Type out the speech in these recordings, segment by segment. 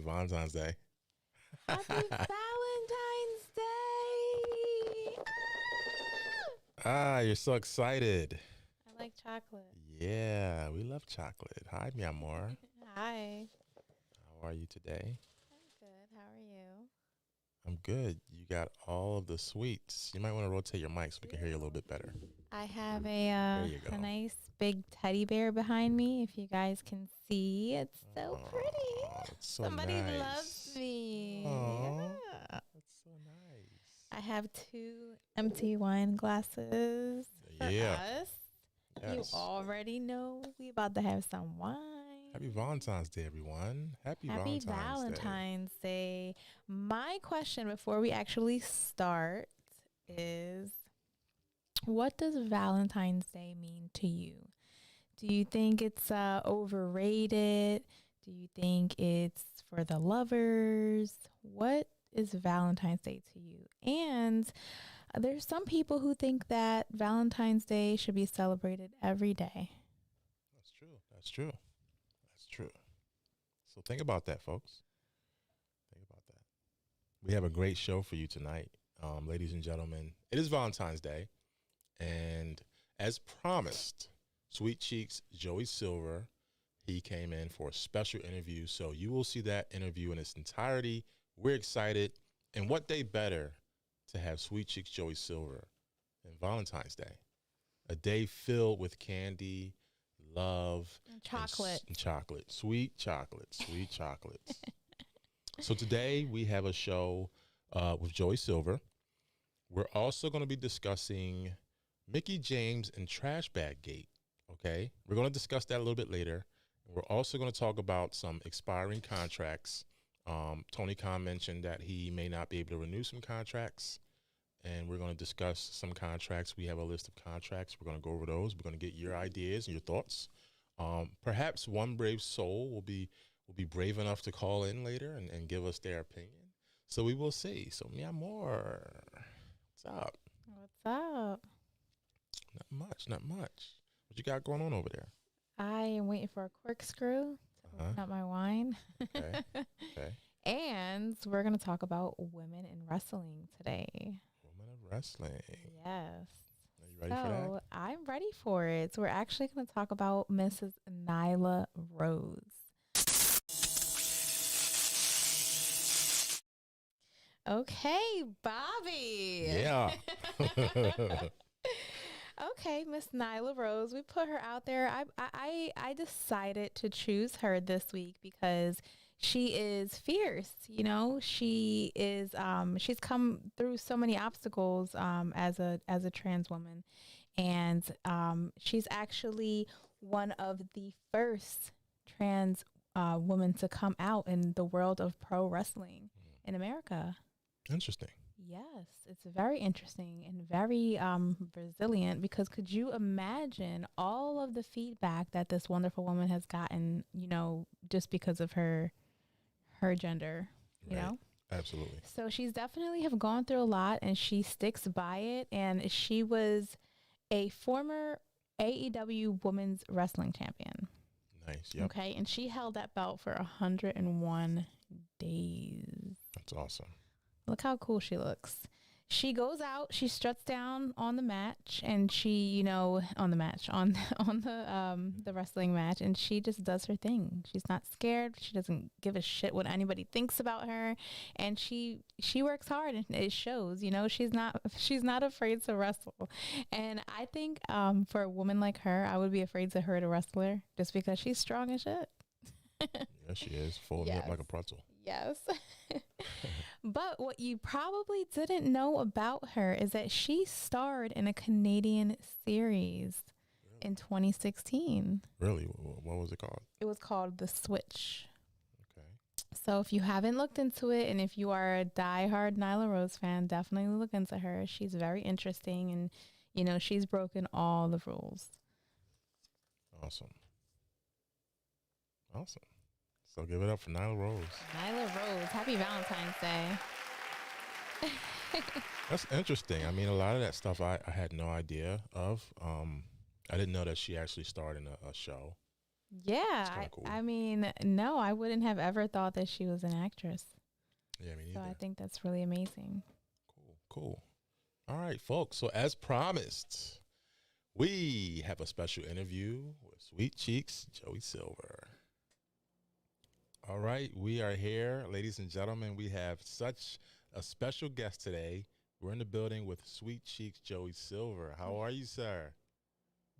Valentine's Day. Happy Valentine's Day. You're so excited. I like chocolate. Yeah, we love chocolate. Hi, mi amor. Hi. How are you today? I'm good. How are you? I'm good. You got all of the sweets. You might want to rotate your mic so we can hear you a little bit better. I have There you go. a nice big teddy bear behind me. If you guys can see, it's so pretty. That's so Somebody nice. loves me. Aw. Yeah. That's so nice. I have 2 empty wine glasses for Yeah. us. Yes. You already know we about to have some wine. Happy Valentine's Day, everyone. Happy Happy Valentine's Day. My question before we actually start is, what does Valentine's Day mean to you? Do you think it's overrated? Do you think it's for the lovers? What is Valentine's Day to you? And there's some people who think that Valentine's Day should be celebrated every day. That's true. That's true. That's true. So think about that, folks. Think about that. We have a great show for you tonight, ladies and gentlemen. It is Valentine's Day, and as promised, Sweet Cheeks Joey Silver, he came in for a special interview. So you will see that interview in its entirety. We're excited, and what day better to have Sweet Cheeks Joey Silver than Valentine's Day? A day filled with candy, love, and chocolate, sweet chocolates. So today we have a show with Joey Silver. We're also going to be discussing Mickie James and Trash Bag Gate. Okay, we're going to discuss that a little bit later. We're also going to talk about some expiring contracts. Tony Khan mentioned that he may not be able to renew some contracts, and we're going to discuss some contracts. We have a list of contracts. We're going to go over those. We're going to get your ideas and your thoughts. Perhaps one brave soul will be brave enough to call in later and give us their opinion. So we will see. So, mi amor, what's up? What's up? Not much. What you got going on over there? I am waiting for a corkscrew to open up my wine. Okay. And we're going to talk about women in wrestling today. Women of wrestling. Yes. Are you ready for that? I'm ready for it. So we're actually going to talk about Mrs. Nyla Rose. Okay, Bobby. Yeah. Okay, Miss Nyla Rose. We put her out there. I decided to choose her this week because she is fierce. You know, she is. She's come through so many obstacles as a trans woman, and she's actually one of the first trans women to come out in the world of pro wrestling in America. Interesting. Yes, it's very interesting and very resilient, because could you imagine all of the feedback that this wonderful woman has gotten, you know, just because of her gender, you know? Absolutely. So she's definitely have gone through a lot, and she sticks by it. And she was a former AEW Women's Wrestling Champion. Nice. Yep. Okay, and she held that belt for 101 days. That's awesome. Look how cool she looks. She goes out, she struts down on the match, and she, you know, on the wrestling match, and she just does her thing. She's not scared. She doesn't give a shit what anybody thinks about her, and she works hard, and it shows. You know, she's not afraid to wrestle. And I think for a woman like her, I would be afraid to hurt a wrestler just because she's strong as shit. Yes, she is. Folding up like a pretzel. Yes. But what you probably didn't know about her is that she starred in a Canadian series in 2016. Really? What was it called? It was called The Switch. Okay. So if you haven't looked into it, and if you are a diehard Nyla Rose fan, definitely look into her. She's very interesting, and, you know, she's broken all the rules. Awesome. So give it up for Nyla Rose. Nyla Rose. Happy Valentine's Day. That's interesting. I mean, a lot of that stuff I had no idea of. I didn't know that she actually starred in a show. Yeah, It's kind of cool. I mean, no, I wouldn't have ever thought that she was an actress. Yeah, me So I neither. think that's really amazing. Cool, cool. All right, folks. So as promised, we have a special interview with Sweet Cheeks Joey Silver. All right, we are here, ladies and gentlemen. We have such a special guest today. We're in the building with Sweet Cheeks Joey Silver. How are you, sir?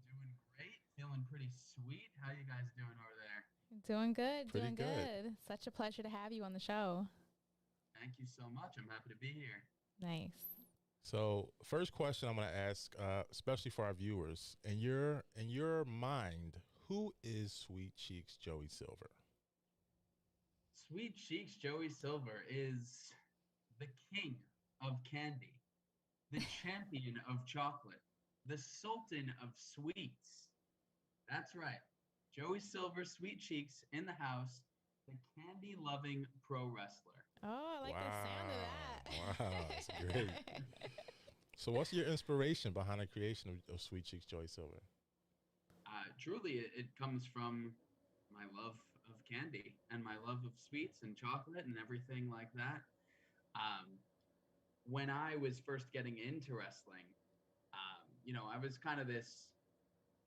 Doing great. Feeling pretty sweet. How you guys doing over there? Doing good, Pretty doing good. good. Such a pleasure to have you on the show. Thank you so much. I'm happy to be here. Nice. So, first question I'm going to ask, especially for our viewers, in your mind, who is Sweet Cheeks Joey Silver? Sweet Cheeks Joey Silver is the king of candy, the champion of chocolate, the sultan of sweets. That's right. Joey Silver, Sweet Cheeks in the house, the candy loving pro wrestler. Oh, I like the sound of that. Wow, that's great. So, what's your inspiration behind the creation of Sweet Cheeks Joey Silver? Truly, it comes from my love of candy and my love of sweets and chocolate and everything like that. Um, when I was first getting into wrestling, I was kind of this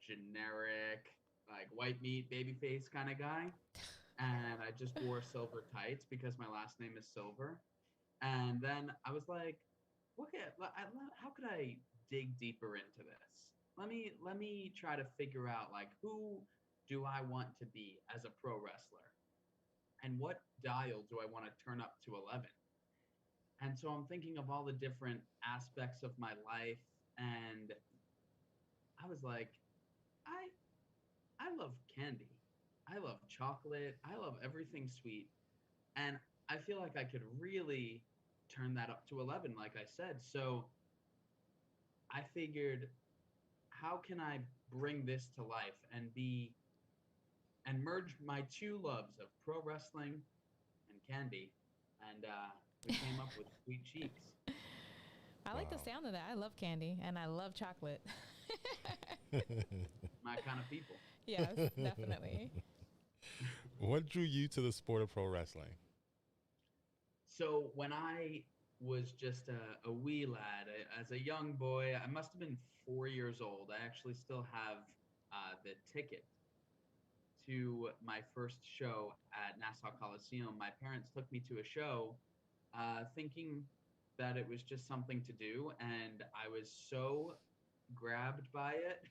generic, like white meat, baby face kind of guy. And I just wore silver tights because my last name is Silver. And then I was like, how could I dig deeper into this? Let me try to figure out like who do I want to be as a pro wrestler, and what dial do I want to turn up to 11? And so I'm thinking of all the different aspects of my life, and I was like, I I love candy. I love chocolate. I love everything sweet. And I feel like I could really turn that up to 11, like I said. So I figured, how can I bring this to life and merge my two loves of pro wrestling and candy? And we came up with Sweet Cheeks. I like the Wow. sound of that. I love candy and I love chocolate. My kind of people. Yes, definitely. What drew you to the sport of pro wrestling? So when I was just a wee lad, as a young boy, I must have been 4 years old. I actually still have the ticket to my first show at Nassau Coliseum. My parents took me to a show thinking that it was just something to do, and I was so grabbed by it.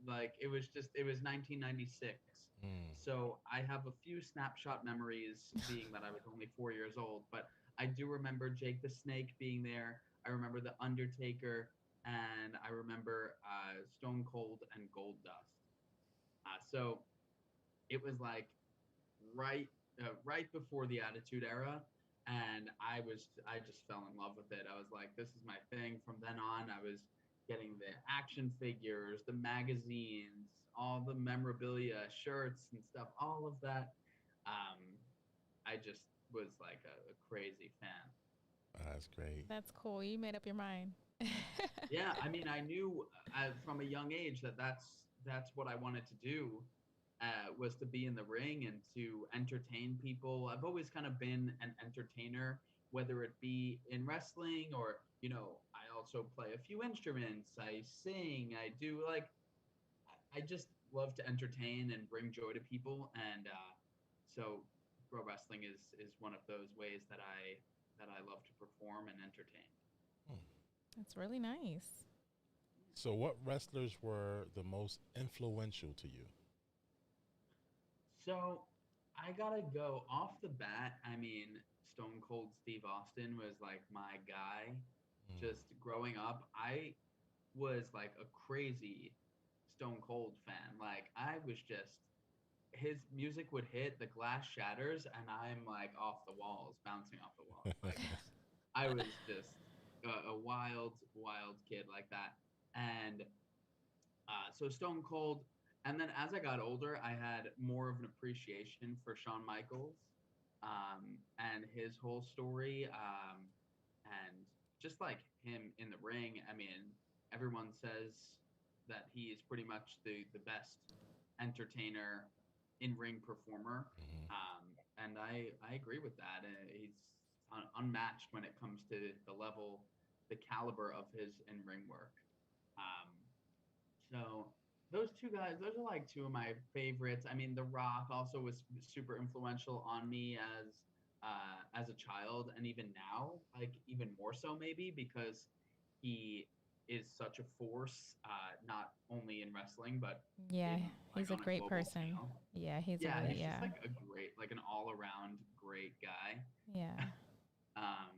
Like it was 1996. Mm. So I have a few snapshot memories, being that I was only 4 years old, but I do remember Jake the Snake being there. I remember The Undertaker, and I remember Stone Cold and Gold Dust. So it was like right right before the Attitude Era, and I just fell in love with it. I was like, this is my thing. From then on, I was getting the action figures, the magazines, all the memorabilia, shirts and stuff, all of that. Um, I just was like a crazy fan. That's great. That's cool. You made up your mind. Yeah, I mean, I knew from a young age that that's what I wanted to do, was to be in the ring and to entertain people. I've always kind of been an entertainer, whether it be in wrestling or, I also play a few instruments. I sing. I do like, I just love to entertain and bring joy to people. And so pro wrestling is one of those ways that I love to perform and entertain. Hmm. That's really nice. So, what wrestlers were the most influential to you? So I gotta go off the bat. I mean, Stone Cold Steve Austin was like my guy. Mm. Just growing up, I was like a crazy Stone Cold fan. Like I was just his music would hit, the glass shatters, and I'm like off the walls, bouncing off the walls. Like I was just a wild, wild kid like that. And so Stone Cold. And then as I got older, I had more of an appreciation for Shawn Michaels, and his whole story, and just like him in the ring. I mean, everyone says that he is pretty much the best entertainer in-ring performer. And I agree with that. He's unmatched when it comes to the level, the caliber of his in-ring work. Um, so those two guys, those are like two of my favorites. I mean, The Rock also was super influential on me as a child, and even now, like even more so maybe because he is such a force, not only in wrestling but Yeah, in like he's a on a great global person. scale. Yeah, he's a Yeah, really, he's just yeah. like a great, like an all-around great guy. Yeah. um,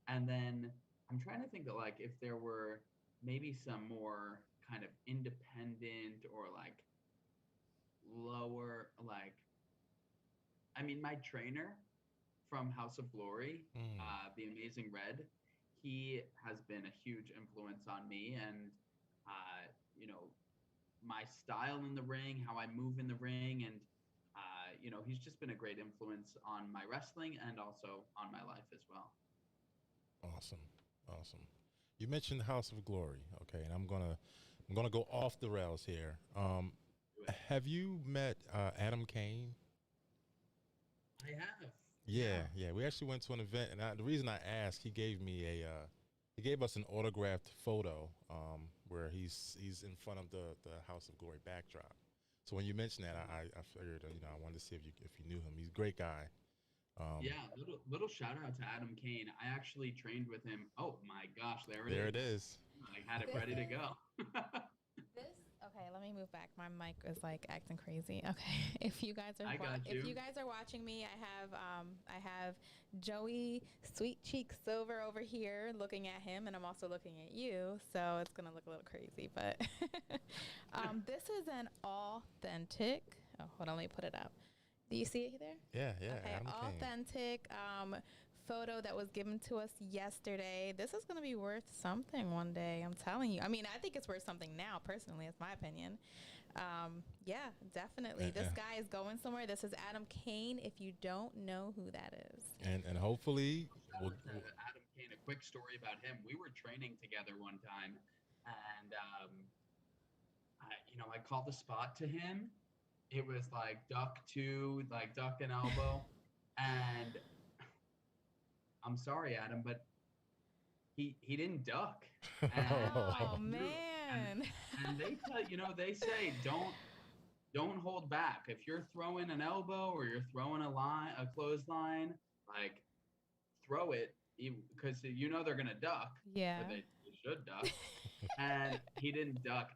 and then I'm trying to think that like if there were maybe some more kind of independent or like lower, like I mean, my trainer from House of Glory, the Amazing Red, he has been a huge influence on me, and you know, my style in the ring, how I move in the ring, and you know, he's just been a great influence on my wrestling and also on my life as well. Awesome, awesome. You mentioned House of Glory, okay, and I'm gonna go off the rails here. Have you met Adam Kane? I have, Yeah, yeah. We actually went to an event, and the reason I asked, he gave us an autographed photo where he's in front of the House of Glory backdrop. So when you mentioned that, I figured I wanted to see if you knew him. He's a great guy. Yeah. Little shout out to Adam Kane. I actually trained with him. Oh my gosh, there it There is. it is. I had it ready to go. Okay, let me move back. My mic is like acting crazy. Okay, if you guys are if you guys are watching me, I have Joey Sweet Cheek Silver over here looking at him, and I'm also looking at you, so it's gonna look a little crazy. But this is an authentic. Oh, hold on, let me put it up. Do you see it there? Yeah, yeah. Okay, Adam Kane. authentic photo that was given to us yesterday. This is going to be worth something one day. I'm telling you. I mean, I think it's worth something now, personally. It's my opinion. Yeah, definitely. This guy is going somewhere. This is Adam Kane, if you don't know who that is. And hopefully Shout out to Adam Kane. A quick story about him. We were training together one time, and I called the spot to him. It was like duck two, like duck and elbow, and I'm sorry, Adam, but he didn't duck. And I Oh, threw. man. And they say don't hold back. If you're throwing an elbow or you're throwing a clothesline, like throw it because they're gonna duck. Yeah. Or they should duck. And he didn't duck.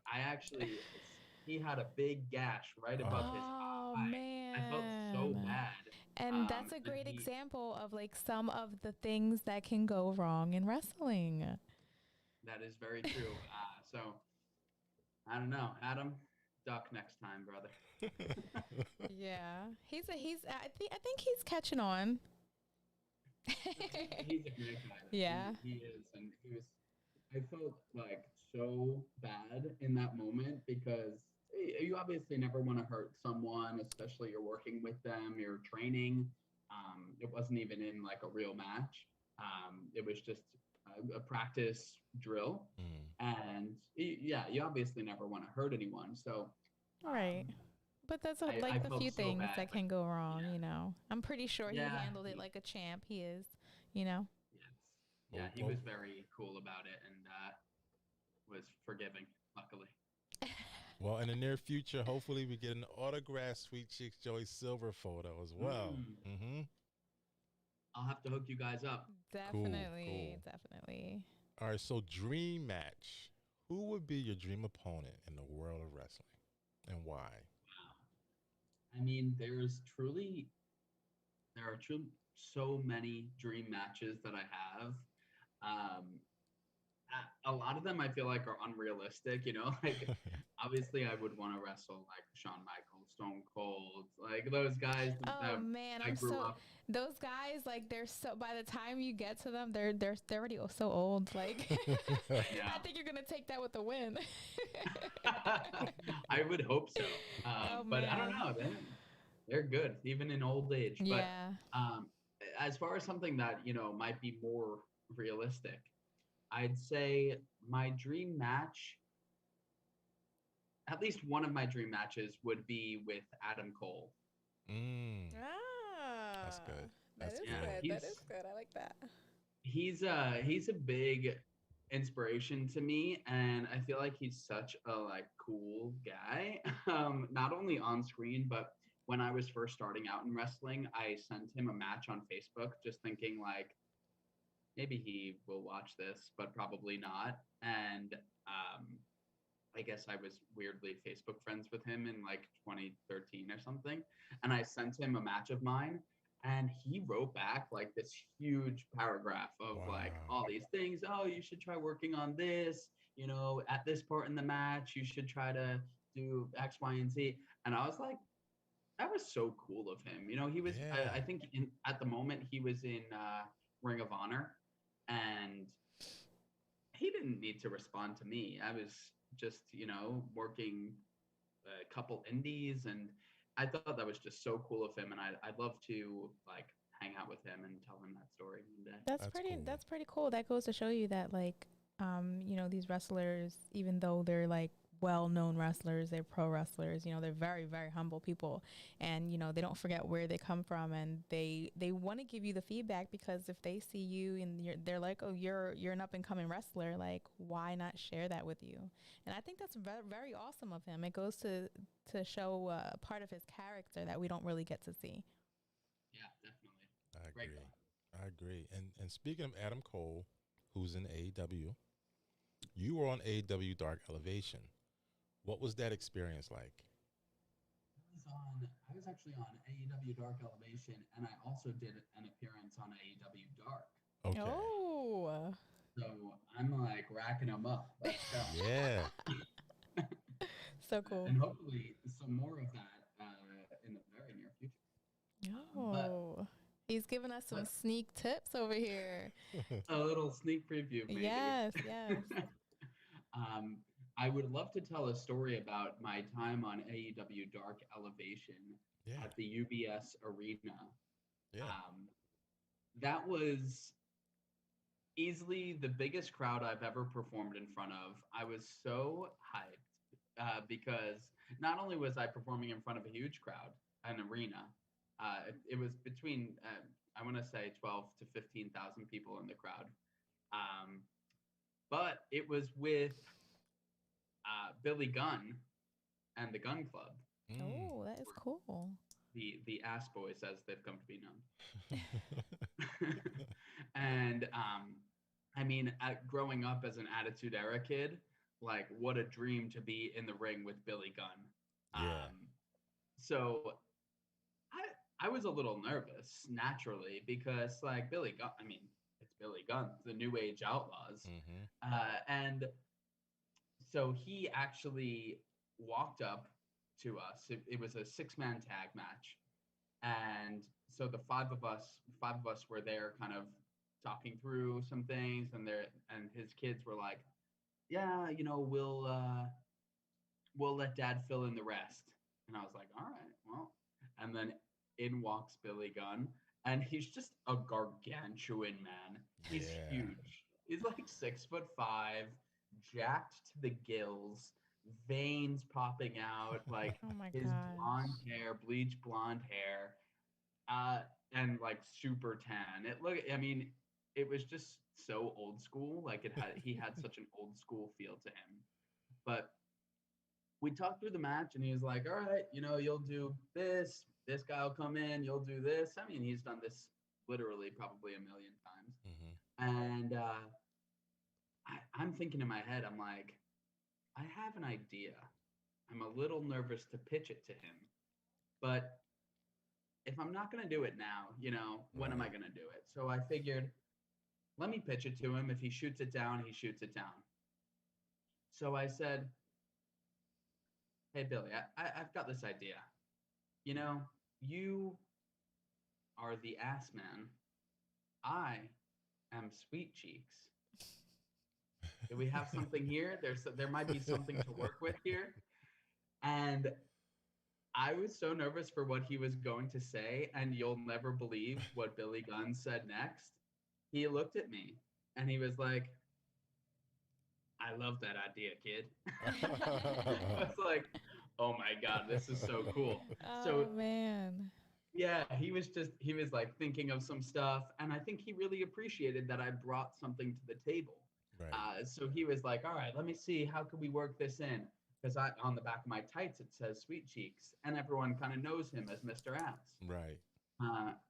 He had a big gash right above his Oh, eye. man. I felt so bad. And that's a great example of like some of the things that can go wrong in wrestling. That is very true. So I don't know, Adam, duck next time, brother. Yeah, I think he's catching on. He's a great guy. Yeah. He is, and I felt like so bad in that moment because you obviously never want to hurt someone, especially you're working with them, you're training. It wasn't even in like a real match. It was just a practice drill, and you obviously never want to hurt anyone. So, Right. But that's I the felt few so things bad, that but can go wrong, yeah. I'm pretty sure he Yeah, handled it like a champ. He is, you know. Yes. Yeah, he was very cool about it and was forgiving, luckily. Well, in the near future, hopefully we get an autographed Sweet Cheeks Joey Silver photo as well. I'll have to hook you guys up. Definitely, Cool. definitely. All right, so dream match. Who would be your dream opponent in the world of wrestling, and why? Wow. I mean, there are so many dream matches that I have. Um, a lot of them I feel like are unrealistic, like obviously I would want to wrestle like Shawn Michaels, Stone Cold, like those guys Oh that man, I grew up. those guys, like they're so, by the time you get to them, they're already so old. Like I think you're gonna take that with a win. I would hope so. But I don't Man. know. They're good even in old age. But Yeah. as far as something that might be more realistic, I'd say my dream match. at least one of my dream matches would be with Adam Cole. Mm, Ah, that's good. that That's is Yeah, good. good. That is good. I like that. he's a big inspiration to me, and I feel like he's such a like cool guy. Not only on screen, but when I was first starting out in wrestling, I sent him a match on Facebook, just thinking like maybe he will watch this, but probably not. And um, I guess I was weirdly Facebook friends with him in like 2013 or something. And I sent him a match of mine, and he wrote back like this huge paragraph of like Wow. all these things. Oh, you should try working on this. You know, at this part in the match, you should try to do X, Y, and Z. And I was like, that was so cool of him. You know, he was, Yeah. I think at the moment he was in Ring of Honor, and he didn't need to respond to me. I was just, you know, working a couple indies, and I thought that was just so cool of him. And I'd love to like hang out with him and tell him that story one day. That's cool. That's pretty cool. That goes to show you that like you know, these wrestlers, even though they're like well-known wrestlers, they're pro wrestlers, you know, they're very, very humble people, and you know, they don't forget where they come from, and they want to give you the feedback, because if they see you and they're like, oh, you're an up and coming wrestler, like why not share that with you? And I think that's very, very awesome of him. It goes to show part of his character that we don't really get to see. Yeah, definitely. I Great agree. guy. I agree. And speaking of Adam Cole, who's in AEW, you were on AEW Dark Elevation. What was that experience like? I was actually on AEW Dark Elevation, and I also did an appearance on AEW Dark. Okay. Oh, So I'm like racking them up. Let's go. Yeah. so cool. And hopefully some more of that in the very near future. Oh, he's giving us some but sneak tips over here. a little sneak preview, maybe. Yes, yes. um, I would love to tell a story about my time on AEW Dark Elevation Yeah. at the UBS Arena. Yeah. That was easily the biggest crowd I've ever performed in front of. I was so hyped because not only was I performing in front of a huge crowd, an arena, it was between, I want to say 12 to 15,000 people in the crowd. But it was with Billy Gunn and the Gun Club. Oh, that is cool. The Ass Boys, as they've come to be known. And I mean, growing up as an Attitude Era kid, like what a dream to be in the ring with Billy Gunn. Yeah. So I was a little nervous naturally, because like Billy Gunn, I mean, it's Billy Gunn, the New Age Outlaws. Mm-hmm. And so he actually walked up to us. It was a 6-man tag match. And so the five of us were there kind of talking through some things, and his kids were like, yeah, you know, we'll let dad fill in the rest. And I was like, all right, well. And then in walks Billy Gunn, and he's just a gargantuan man. He's huge. He's like 6'5", jacked to the gills, veins popping out, like Oh my his gosh. blonde hair, bleach blonde hair, and like super tan. I mean, it was just so old school. Like he had such an old school feel to him. But we talked through the match, and he was like, all right, you know, you'll do this guy will come in, you'll do this. I mean, he's done this literally probably a million times. Mm-hmm. And I'm thinking in my head, I'm like, I have an idea. I'm a little nervous to pitch it to him, but if I'm not going to do it now, you know, when am I going to do it? So I figured, let me pitch it to him. If he shoots it down, he shoots it down. So I said, hey, Billy, I've got this idea. You know, you are the ass man. I am Sweet Cheeks. Do we have something here? There might be something to work with here. And I was so nervous for what he was going to say, and you'll never believe what Billy Gunn said next. He looked at me and he was like, I love that idea, kid. I was like, oh my God, this is so cool. Oh So man. yeah, he was like thinking of some stuff, and I think he really appreciated that I brought something to the table. Right. So he was like, all right, let me see, how can we work this in? Because I on the back of my tights it says Sweet Cheeks, and everyone kind of knows him as Mr. Ass. Right.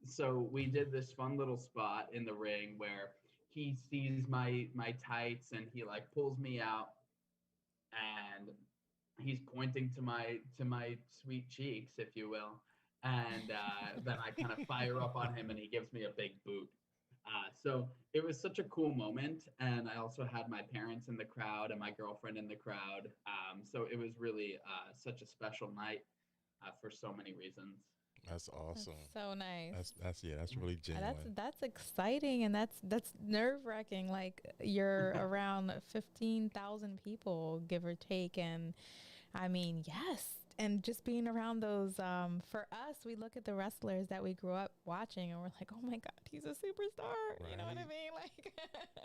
So we did this fun little spot in the ring where he sees my tights and he like pulls me out and he's pointing to my sweet cheeks, if you will, and then I kind of fire up on him and he gives me a big boot. So it was such a cool moment, and I also had my parents in the crowd and my girlfriend in the crowd. So it was really such a special night for so many reasons. That's awesome. That's so nice. That's really genuine. That's exciting, and that's nerve wracking. Like you're around 15,000 people, give or take, and I mean, yes, and just being around those. For us, we look at the wrestlers that we grew up watching, and we're like, oh my God, he's a superstar. You know what I Right. mean? Like,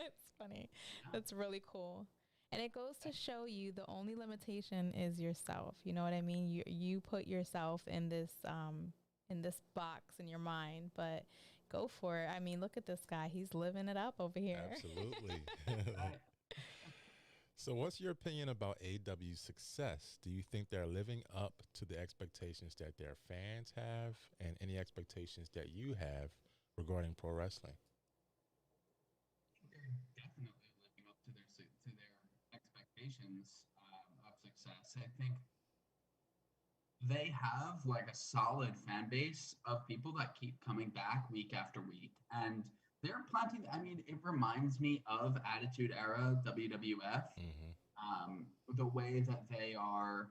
it's funny. That's really cool. And it goes to show you the only limitation is yourself. You know what I mean? You put yourself in this box in your mind, but go for it. I mean, look at this guy. He's living it up over here. Absolutely. So what's your opinion about AEW's success? Do you think they're living up to the expectations that their fans have and any expectations that you have regarding pro wrestling? They're definitely living up to their expectations of success. I think they have like a solid fan base of people that keep coming back week after week, and they're planting. I mean, it reminds me of Attitude Era WWF. Mm-hmm. The way that they are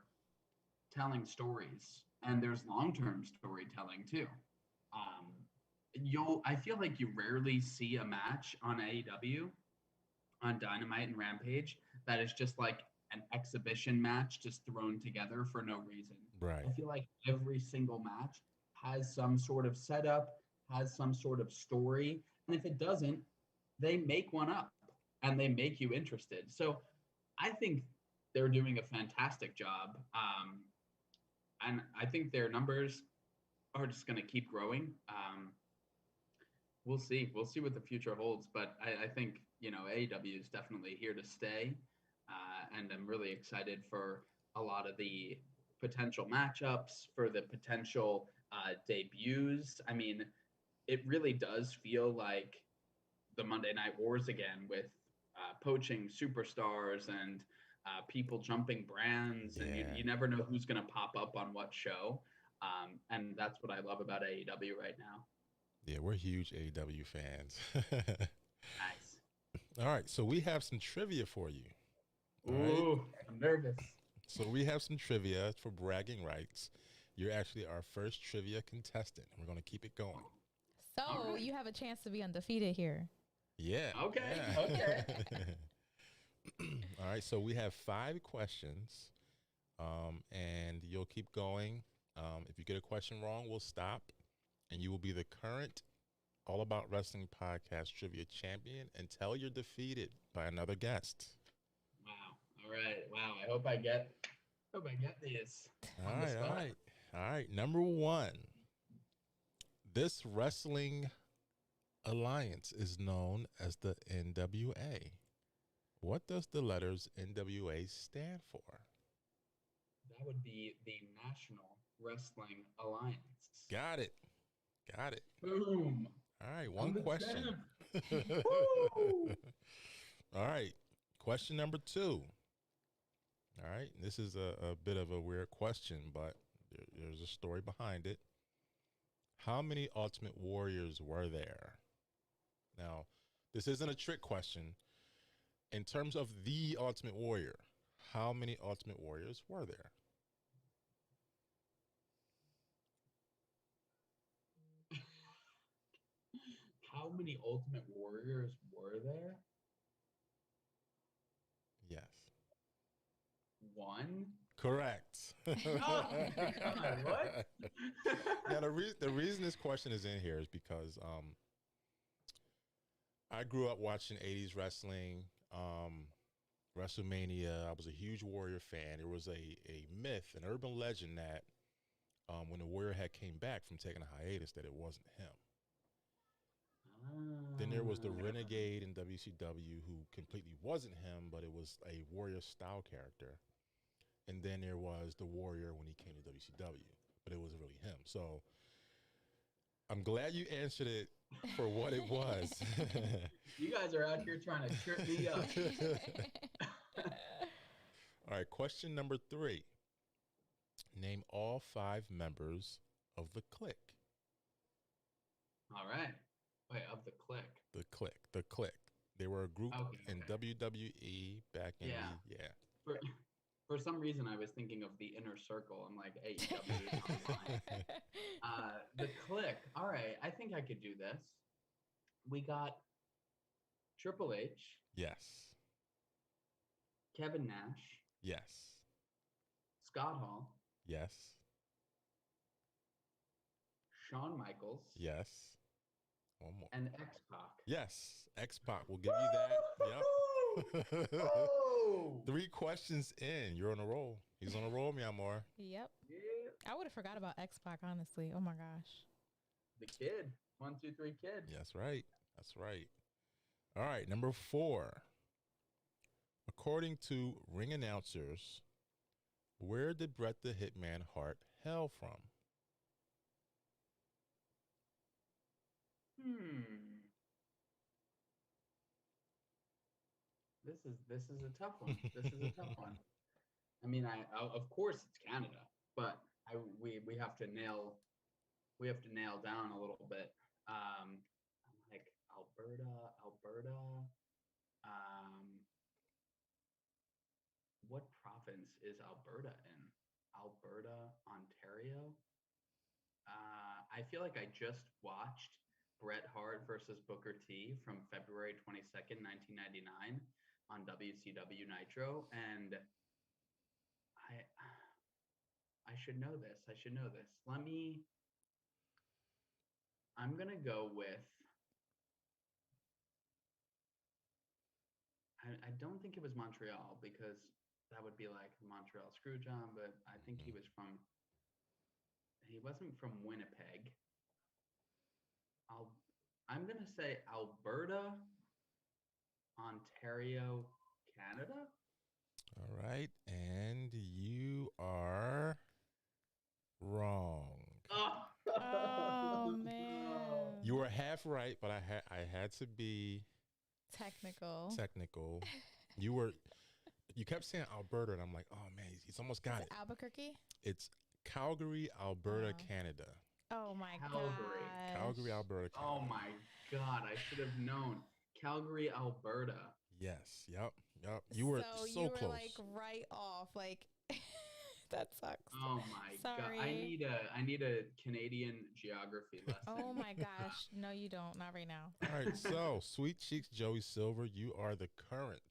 telling stories, and there's long-term storytelling too. Um, I feel like you rarely see a match on AEW, on Dynamite and Rampage, that is just like an exhibition match just thrown together for no reason. Right. I feel like every single match has some sort of setup, has some sort of story, and if it doesn't, they make one up and they make you interested. So I think they're doing a fantastic job, and I think their numbers are just going to keep growing. We'll see. We'll see what the future holds, but I think AEW is definitely here to stay, and I'm really excited for a lot of the potential matchups, for the potential debuts. I mean, it really does feel like the Monday Night Wars again, with poaching superstars and people jumping brands, and Yeah. you never know who's going to pop up on what show. And that's what I love about AEW right now. Yeah, we're huge AEW fans. Nice. All right, so we have some trivia for you. All right. Ooh, I'm nervous. So we have some trivia for bragging rights. You're actually our first trivia contestant. We're going to keep it going. So All right. you have a chance to be undefeated here. Yeah. Okay, Yeah. okay. All right, so we have 5 questions, and you'll keep going. If you get a question wrong, we'll stop, and you will be the current All About Wrestling podcast trivia champion until you're defeated by another guest. Wow. All right. Wow. I hope I get these. All on the right, all spot. right, all right. Number 1, this wrestling alliance is known as the NWA. What does the letters NWA stand for? That would be the National Wrestling Alliance. Got it. Got it. Boom. All right, I'm one the question. champ. Woo! All right, question number 2. All right, this is a bit of a weird question, but there's a story behind it. How many Ultimate Warriors were there? Now, this isn't a trick question. In terms of the Ultimate Warrior, how many Ultimate Warriors were there? How many Ultimate Warriors were there? Yes. 1. Correct. Oh my God, what? Now, the reason this question is in here is because I grew up watching 80s wrestling. WrestleMania. I was a huge Warrior fan. There was a myth, an urban legend that when the Warrior had came back from taking a hiatus, that it wasn't him. Then there was the Renegade in WCW who completely wasn't him, but it was a Warrior style character. And then there was the Warrior when he came to WCW, but it wasn't really him. So I'm glad you answered it for what it was. You guys are out here trying to trip me up. All right, question number 3. Name all 5 members of the Clique. All right. Wait, of the Clique. The Clique. The Clique. They were a group in Okay. WWE back in For some reason, I was thinking of the Inner Circle. I'm like, AEW is online. The Clique. All right, I think I could do this. We got Triple H, Yes. Kevin Nash, Yes. Scott Hall, Yes. Shawn Michaels, Yes. One more. and X-Pac. Yes. X-Pac. We'll give you that. Yep. Oh! 3 questions in. You're on a roll. He's on a roll, mi amor. Yep. Yeah. I would have forgot about X-Pac, honestly. Oh my gosh. The kid. 1, 2, 3 kid. That's right. That's right. All right. Number 4. According to ring announcers, where did Bret the Hitman Hart hail from? This is a tough one. This is a tough one. I mean, of course it's Canada, but we have to nail down a little bit. I'm like Alberta. What province is Alberta in? Alberta, Ontario. I feel like I just watched Bret Hart versus Booker T from February 22nd, 1999 on WCW Nitro, and I should know this. I'm gonna go with. I don't think it was Montreal because that would be like Montreal Screwjob, but I think he wasn't from Winnipeg. I'm gonna say Alberta, Ontario, Canada. All right. And you are wrong. Oh man. You were half right, but I had to be Technical. You kept saying Alberta, and I'm like, oh man, he's almost got it. Albuquerque? It's Calgary, Alberta, Canada. Oh my Calgary. god. Calgary, Alberta, Canada. Oh my God, I should have known. Calgary, Alberta. Yes. Yep. You were so you close. were like right off. Like that sucks. Oh my God. Sorry. I need a Canadian geography lesson. Oh my gosh. No, you don't. Not right now. All right. So, Sweet Cheeks Joey Silver, you are the current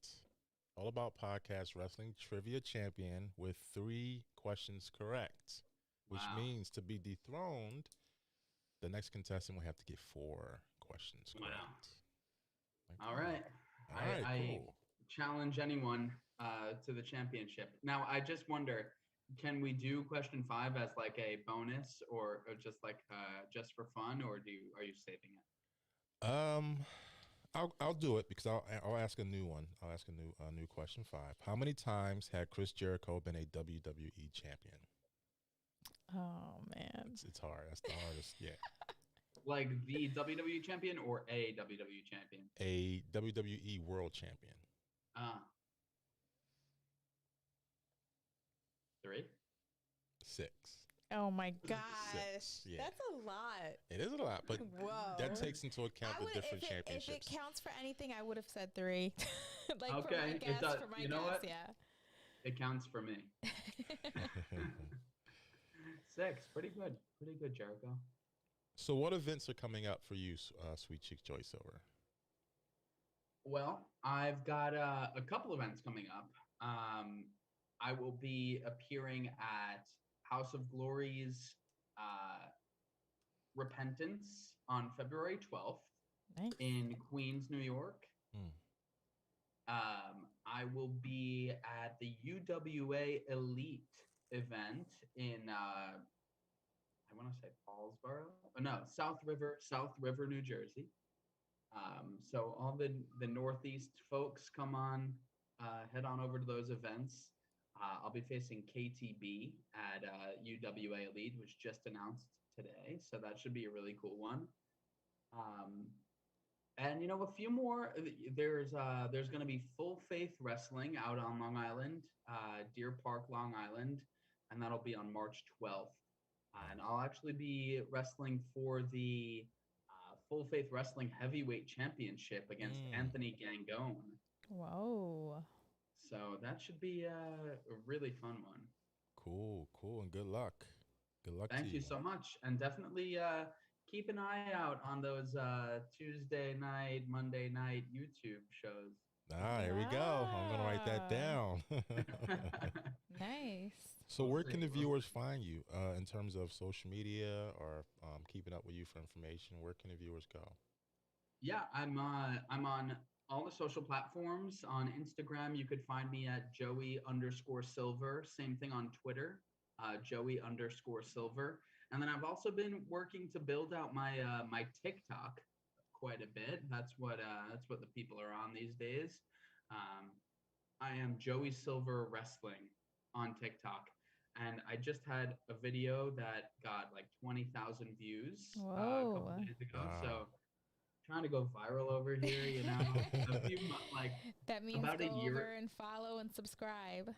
All About Podcast Wrestling Trivia Champion with 3 questions correct, which means to be dethroned, the next contestant will have to get 4 questions correct. Wow. All right. I challenge anyone to the championship. Now, I just wonder, can we do question 5 as like a bonus or just like just for fun, or are you saving it? I'll do it because I'll ask a new one. I'll ask a new question 5. How many times had Chris Jericho been a WWE champion? Oh man. It's hard. That's the hardest. Yeah. Like the WWE champion or a WWE champion? A WWE World Champion. 3? 6. Oh my gosh. 6, yeah. That's a lot. It is a lot, but Whoa. that takes into account the different championships. If it counts for anything, I would have said 3. Like okay, for my guess, it does. for my you know guess, what? Yeah. It counts for me. 6, pretty good, Jericho. So what events are coming up for you, Sweet Cheeks Joy Silver? Well, I've got a couple events coming up. I will be appearing at House of Glory's Repentance on February 12th Nice. in Queens, New York. I will be at the UWA Elite event in I want to say Paulsboro. Oh, no, South River, New Jersey. So all the Northeast folks come on, head on over to those events. I'll be facing KTB at UWA Elite, which just announced today. So that should be a really cool one. And a few more. There's going to be Full Faith Wrestling out on Long Island, Deer Park, Long Island, and that'll be on March 12th. And I'll actually be wrestling for the Full Faith Wrestling Heavyweight Championship against Anthony Gangone. Whoa. So that should be a really fun one. Cool, and good luck. Good luck to you. Thank you so much. And definitely keep an eye out on those Tuesday night, Monday night YouTube shows. Here we go. I'm going to write that down. Nice. So where can the viewers find you in terms of social media or keeping up with you for information? Where can the viewers go? Yeah, I'm on all the social platforms. On Instagram, you could find me at Joey_Silver. Same thing on Twitter, Joey_Silver. And then I've also been working to build out my my TikTok quite a bit. That's what the people are on these days. I am Joey Silver Wrestling on TikTok. And I just had a video that got like 20,000 views a couple days ago. Wow. So trying to go viral over here, a few like that means about go a year, over and follow and subscribe.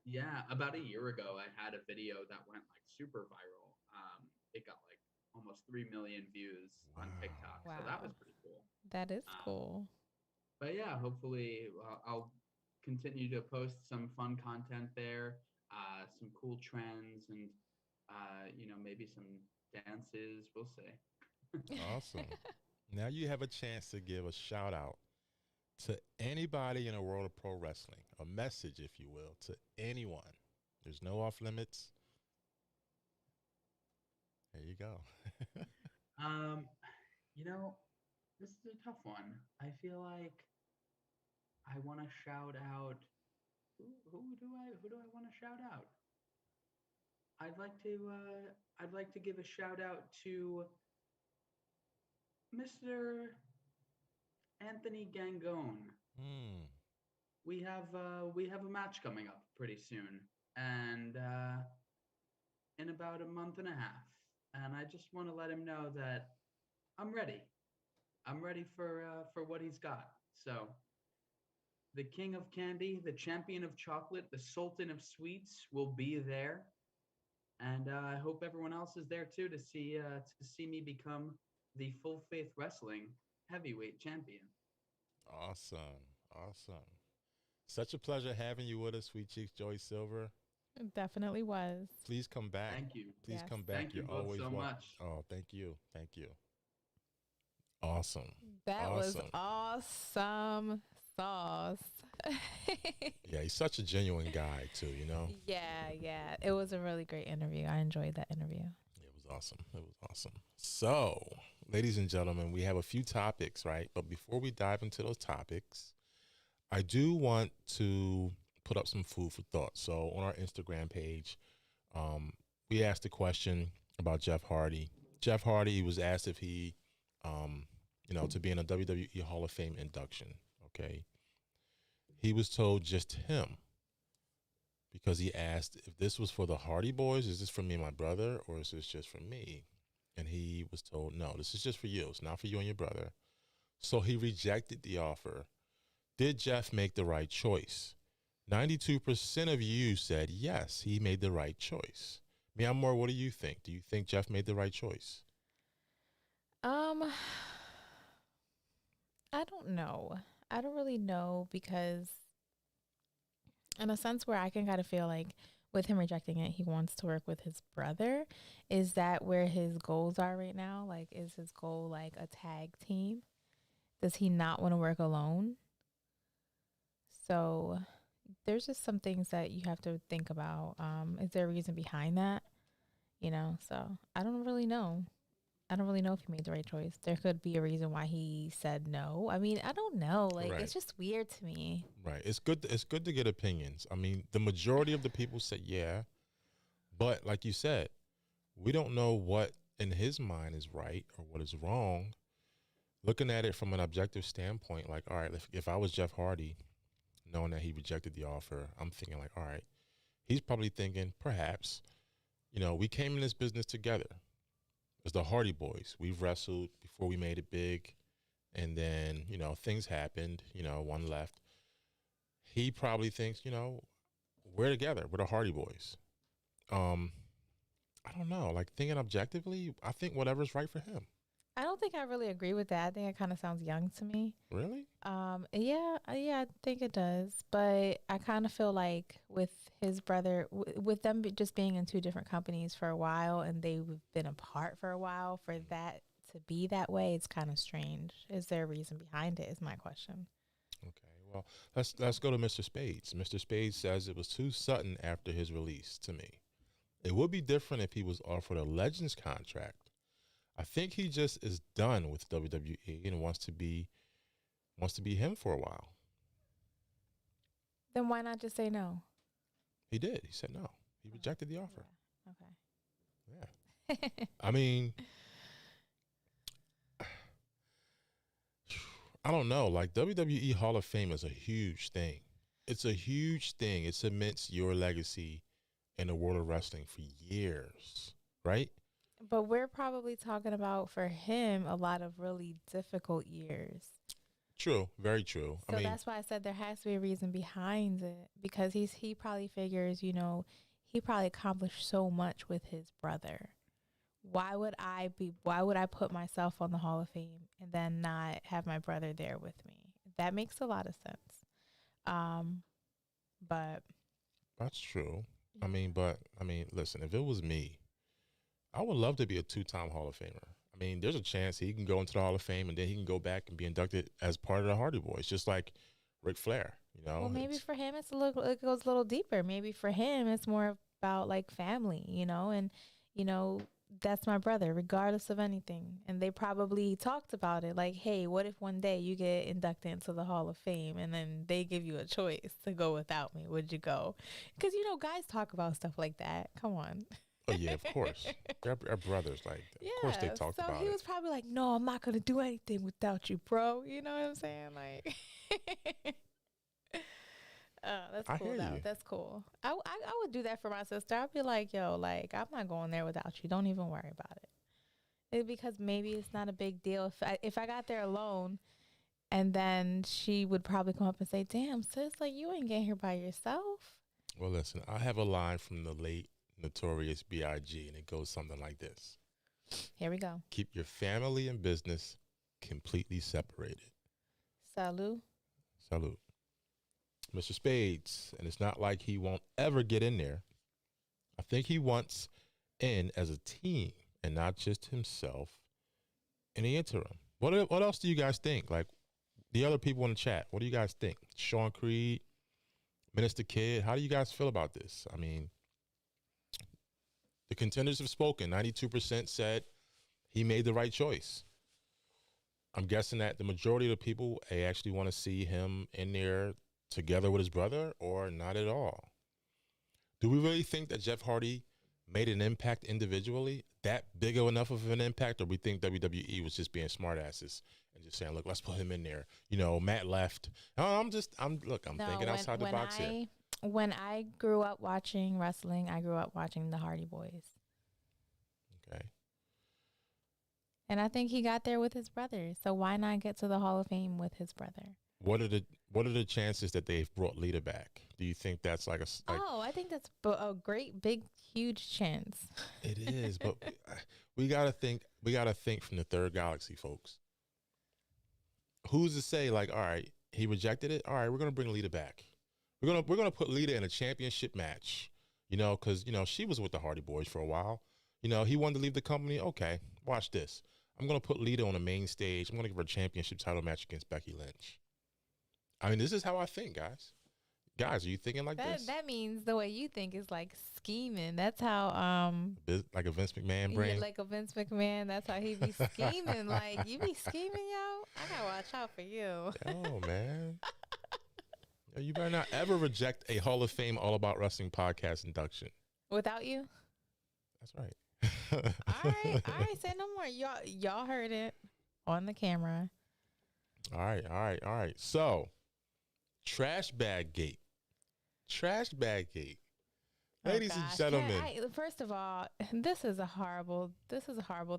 Yeah, about a year ago, I had a video that went like super viral. It got like almost 3 million views on TikTok. Wow. So that was pretty cool. That is cool. But yeah, hopefully I'll continue to post some fun content there, some cool trends, and maybe some dances. We'll see. Awesome. Now you have a chance to give a shout out to anybody in the world of pro wrestling, a message, if you will, to anyone. There's no off limits. There you go. This is a tough one. I feel like I want to shout out. Who do I want to shout out? I'd like to give a shout out to Mr. Anthony Gangone. We have a match coming up pretty soon, and in about a month and a half. And I just want to let him know that I'm ready. I'm ready for what he's got. So, the king of candy, the champion of chocolate, the sultan of sweets will be there, and I hope everyone else is there too to see me become the Full Faith Wrestling Heavyweight Champion. Awesome. Such a pleasure having you with us, Sweet Cheeks Joey Silver. It definitely was. Please come back. Thank you. Please come back. Thank you both always so much. Oh, thank you. Awesome. That was awesome sauce. Yeah, he's such a genuine guy too, Yeah. It was a really great interview. I enjoyed that interview. It was awesome. So, ladies and gentlemen, we have a few topics, right? But before we dive into those topics, I do want to put up some food for thought. So on our Instagram page, we asked a question about Jeff Hardy. Jeff Hardy was asked if he, to be in a WWE Hall of Fame induction. Okay. He was told just him, because he asked if this was for the Hardy Boys, is this for me and my brother, or is this just for me? And he was told, no, this is just for you. It's not for you and your brother. So he rejected the offer. Did Jeff make the right choice? 92% of you said yes, he made the right choice. Amor, what do you think? Do you think Jeff made the right choice? I don't know. I don't really know, because in a sense where I can kind of feel like with him rejecting it, he wants to work with his brother. Is that where his goals are right now? Like, is his goal like a tag team? Does he not want to work alone? So there's just some things that you have to think about. Is there a reason behind that? So I don't really know. I don't really know if he made the right choice. There could be a reason why he said no. I mean, I don't know. Like, Right. it's just weird to me. Right. It's good. It's good to get opinions. I mean, the majority of the people said yeah, but like you said, we don't know what in his mind is right or what is wrong. Looking at it from an objective standpoint, like, all right, if I was Jeff Hardy, knowing that he rejected the offer, I'm thinking like, all right, he's probably thinking perhaps, we came in this business together as the Hardy Boys. We've wrestled before we made it big, and then things happened. One left. He probably thinks, we're together. We're the Hardy Boys. I don't know. Like, thinking objectively, I think whatever's right for him. I don't think I really agree with that. I think it kind of sounds young to me. Really? Yeah, I think it does. But I kind of feel like with his brother, with them just being in two different companies for a while, and they've been apart for a while, for that to be that way, it's kind of strange. Is there a reason behind it? Is my question. Okay. Well, let's go to Mr. Spades. Mr. Spades says it was too sudden after his release to me. It would be different if he was offered a Legends contract. I think he just is done with WWE and wants to be him for a while. Then why not just say no? He did. He said no. He rejected the offer. Yeah. Okay. Yeah. I mean, I don't know. Like, WWE Hall of Fame is a huge thing. It's a huge thing. It cements your legacy in the world of wrestling for years, right? But we're probably talking about, for him, a lot of really difficult years. True. Very true. So that's why I said there has to be a reason behind it, because he probably figures, he probably accomplished so much with his brother. Why would I put myself on the Hall of Fame and then not have my brother there with me? That makes a lot of sense. But that's true. I mean, listen, if it was me, I would love to be a 2-time Hall of Famer. I mean, there's a chance he can go into the Hall of Fame and then he can go back and be inducted as part of the Hardy Boys, just like Ric Flair, Well, maybe for him it goes a little deeper. Maybe for him it's more about like family, and that's my brother, regardless of anything. And they probably talked about it, like, hey, what if one day you get inducted into the Hall of Fame and then they give you a choice to go without me? Would you go? Because guys talk about stuff like that. Come on. Oh, yeah, of course. They're brothers. Like, Yeah, of course they talked about it. So he was probably like, no, I'm not going to do anything without you, bro. You know what I'm saying? Like, that's cool, though. That's cool. I would do that for my sister. I'd be like, yo, like, I'm not going there without you. Don't even worry about it. It's because maybe it's not a big deal. If I got there alone, and then she would probably come up and say, damn, sis, like, you ain't getting here by yourself. Well, listen, I have a line from the late Notorious B.I.G., and it goes something like this. Here we go. Keep your family and business completely separated. Salud. Salute. Mr. Spades, and it's not like he won't ever get in there. I think he wants in as a team and not just himself in the interim. What else do you guys think? Like, the other people in the chat, what do you guys think? Sean Creed, Minister Kid, how do you guys feel about this? I mean, the contenders have spoken. 92% said he made the right choice. I'm guessing that the majority of the people, they actually want to see him in there together with his brother, or not at all. Do we really think that Jeff Hardy made an impact individually, that big of enough of an impact, or we think WWE was just being smartasses and just saying, look, let's put him in there. Matt left. I'm thinking outside the box here. When I grew up watching wrestling, I grew up watching the Hardy Boys. Okay. And I think he got there with his brother. So why not get to the Hall of Fame with his brother? What are the chances that they've brought Lita back? Do you think that's like I think that's a great, big, huge chance. It is, but we gotta think from the third galaxy, folks. Who's to say, like, all right, he rejected it. All right, we're gonna bring Lita back. We're gonna put Lita in a championship match. Because she was with the Hardy Boys for a while. He wanted to leave the company. Okay, watch this. I'm gonna put Lita on the main stage. I'm gonna give her a championship title match against Becky Lynch. I mean, this is how I think, guys. Guys, are you thinking like this? That means the way you think is like scheming. That's how Like a Vince McMahon yeah, brain? like a Vince McMahon. That's how he be scheming. Like you be scheming, yo. I gotta watch out for you. Oh, man. Yo, you better not ever reject a Hall of Fame All About Wrestling podcast induction. Without you. That's right. All right. Say no more. Y'all heard it on the camera. All right. So, trash bag gate. Trash bag gate. Ladies and gosh. gentlemen. First of all, this is a horrible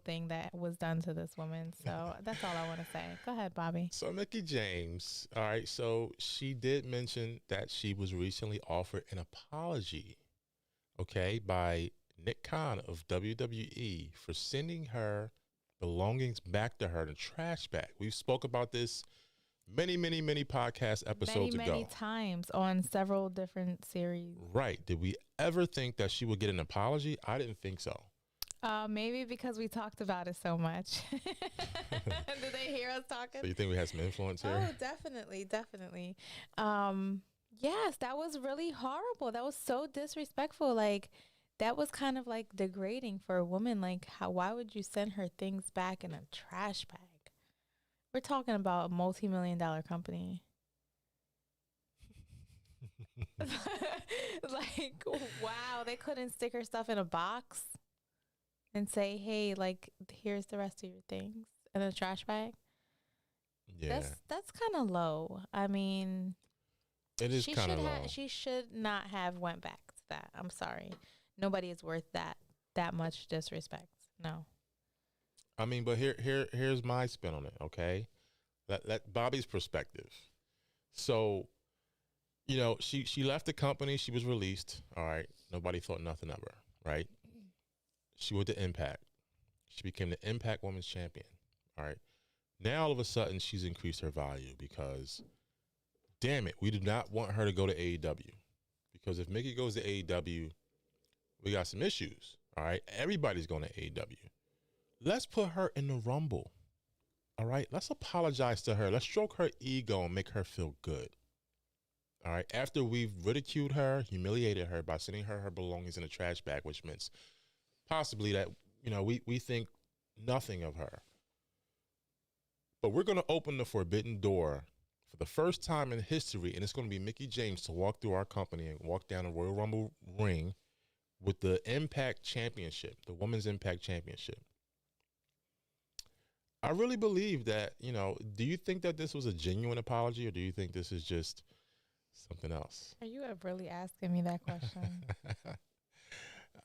thing that was done to this woman. So that's all I want to say. Go ahead, Bobby. So Mickie James, all right, so she did mention that she was recently offered an apology, okay, by Nick Khan of WWE for sending her belongings back to her in a trash bag. We spoke about this many podcast episodes ago. Many times on several different series. Right. Did we ever think that she would get an apology? I didn't think so. Maybe because we talked about it so much. Did they hear us talking? So you think we had some influence here? Oh, definitely. Yes, that was really horrible. That was so disrespectful. Like, that was kind of like degrading for a woman. Like, why would you send her things back in a trash bag? We're talking about a multi-million-dollar company. Like, wow, they couldn't stick her stuff in a box and say, hey, like, here's the rest of your things in a trash bag. Yeah. That's kind of low. I mean, it is kind of low. She should not have went back to that. I'm sorry. Nobody is worth that much disrespect. No. I mean, but here's my spin on it, okay? Let Bobby's perspective. So, you know, she left the company. She was released. All right. Nobody thought nothing of her, right? She went to Impact. She became the Impact Women's Champion. All right. Now, all of a sudden, she's increased her value because, damn it, we do not want her to go to AEW. Because if Mickie goes to AEW, we got some issues. All right. Everybody's going to AEW. Let's put her in the Rumble. All right. Let's apologize to her. Let's stroke her ego and make her feel good. All right. After we've ridiculed her, humiliated her by sending her belongings in a trash bag, which means possibly that, you know, we think nothing of her. But we're going to open the forbidden door for the first time in history, and it's going to be Mickie James to walk through our company and walk down the Royal Rumble ring with the Impact Championship, the Women's Impact Championship. I really believe that, you know, do you think that this was a genuine apology, or do you think this is just something else? Are you really asking me that question?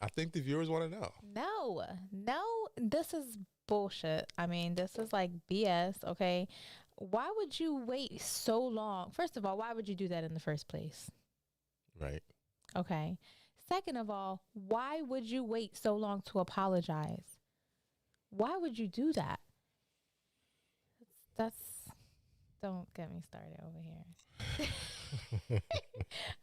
I think the viewers want to know. No, this is bullshit. I mean, this is like BS, okay? Why would you wait so long? First of all, why would you do that in the first place? Right. Okay. Second of all, why would you wait so long to apologize? Why would you do that? Don't get me started over here.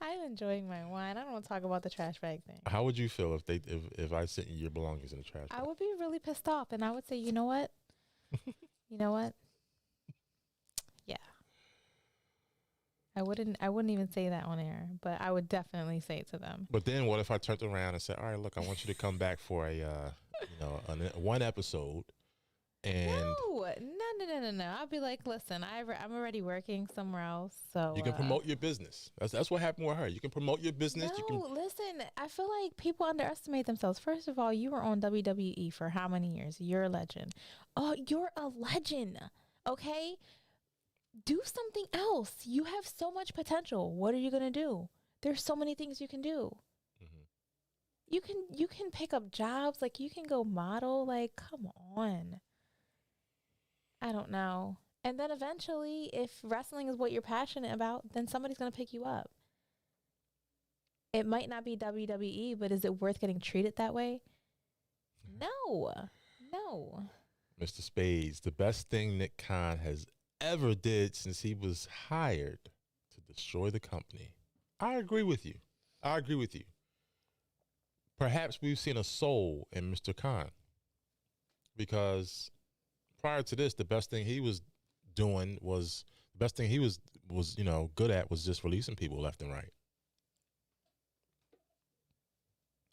I'm enjoying my wine. I don't want to talk about the trash bag thing. How would you feel if I sent you your belongings in the trash bag? I would be really pissed off, and I would say, you know what? Yeah. I wouldn't even say that on air, but I would definitely say it to them. But then what if I turned around and said, all right, look, I want you to come back for a one episode. And no. I'll be like, listen, I'm already working somewhere else, so you can promote your business. That's what happened with her. You can promote your business. Listen, I feel like people underestimate themselves. First of all, you were on WWE for how many years? You're a legend. Oh, you're a legend. Okay, do something else. You have so much potential. What are you gonna do? There's so many things you can do. Mm-hmm. You can pick up jobs. Like, you can go model. Like, come on. I don't know. And then eventually, if wrestling is what you're passionate about, then somebody's going to pick you up. It might not be WWE, but is it worth getting treated that way? No. Mr. Spades, the best thing Nick Khan has ever did since he was hired to destroy the company. I agree with you. Perhaps we've seen a soul in Mr. Khan, because prior to this, the best thing he was good at was just releasing people left and right.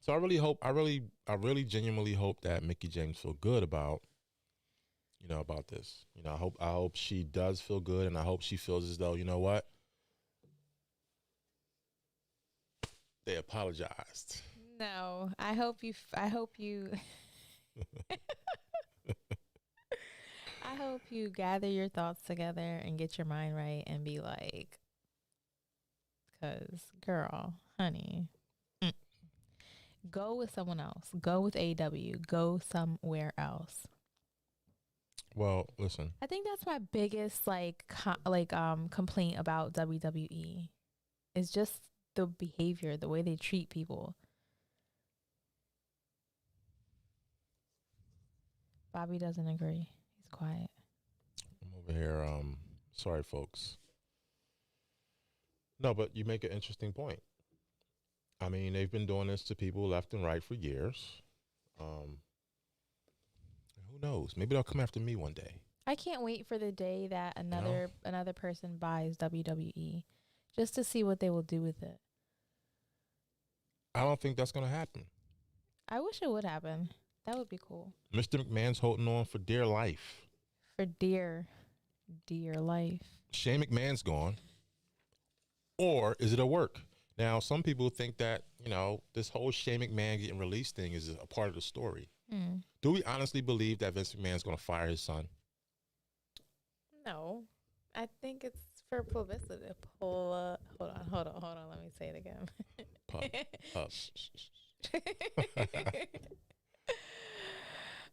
So I really genuinely hope that Mickie James feel good about, about this. I hope she does feel good, and I hope she feels as though, you know what, they apologized. No, I hope you. I hope you. I hope you gather your thoughts together and get your mind right and be like, "Cause, girl, honey, go with someone else. Go with AW. Go somewhere else." Well, listen. I think that's my biggest complaint about WWE is just the behavior, the way they treat people. Bobby doesn't agree. He's quiet. I'm over here. Sorry, folks. No, but you make an interesting point. I mean, they've been doing this to people left and right for years. Who knows? Maybe they'll come after me one day. I can't wait for the day that another person buys WWE just to see what they will do with it. I don't think that's going to happen. I wish it would happen. That would be cool. Mr. McMahon's holding on for dear life. For dear life. Shane McMahon's gone. Or is it a work? Now, some people think that, this whole Shane McMahon getting released thing is a part of the story. Do we honestly believe that Vince McMahon's going to fire his son? No. I think it's for publicity. Hold on. Let me say it again. Pub.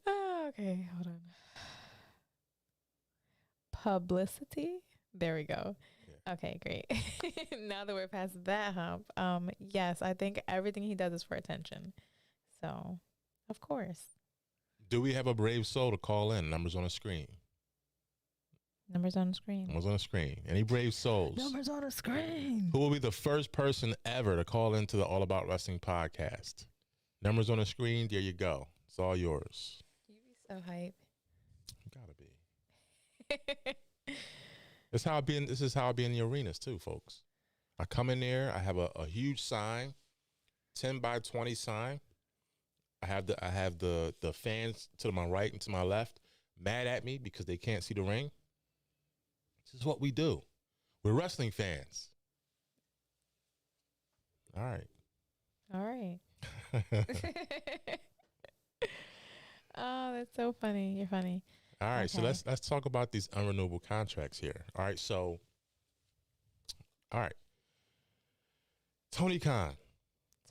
Oh, okay, hold on. Publicity? There we go. Yeah. Okay, great. Now that we're past that hump, yes, I think everything he does is for attention. So, of course. Do we have a brave soul to call in? Numbers on the screen. Numbers on the screen. Numbers on the screen. Any brave souls? Numbers on the screen. Who will be the first person ever to call into the All About Wrestling podcast? Numbers on the screen. There you go. It's all yours. You be so hype. Gotta be. This is how I be in the arenas too, folks. I come in there. I have a huge sign, 10 by 20 sign. I have the fans to my right and to my left mad at me because they can't see the ring. This is what we do. We're wrestling fans. All right. Oh, that's so funny. You're funny. All right, okay. So let's talk about these unrenewable contracts here. All right, Tony Khan.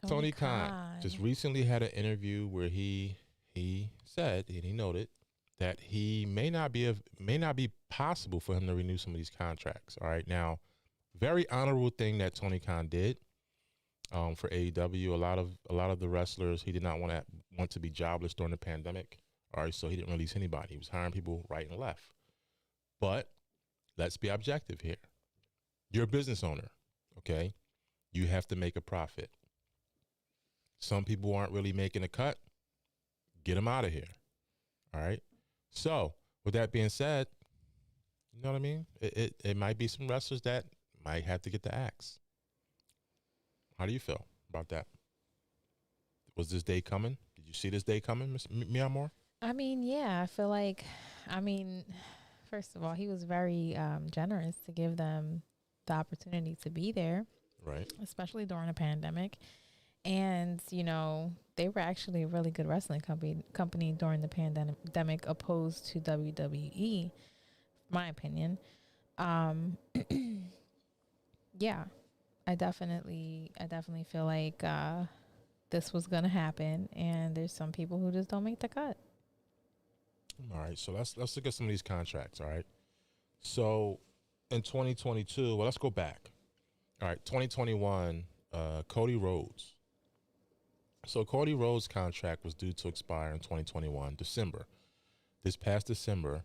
Tony Khan just recently had an interview where he said, and he noted that he may not be possible for him to renew some of these contracts. All right, now, very honorable thing that Tony Khan did for AEW. A lot of the wrestlers, he did not want to be jobless during the pandemic. All right, so he didn't release anybody. He was hiring people right and left. But let's be objective here. You're a business owner, okay? You have to make a profit. Some people aren't really making a cut. Get them out of here. All right? So, with that being said, you know what I mean? It might be some wrestlers that might have to get the axe. How do you feel about that? Was this day coming? Did you see this day coming, Ms. Amor? I mean, yeah, I feel like, first of all, he was very generous to give them the opportunity to be there. Right. Especially during a pandemic. And, they were actually a really good wrestling company during the pandemic opposed to WWE, my opinion. Yeah, I definitely feel like this was going to happen. And there's some people who just don't make the cut. All right, so let's look at some of these contracts, all right? So in 2022, well, let's go back. All right, 2021, Cody Rhodes. So Cody Rhodes' contract was due to expire in 2021, December. This past December,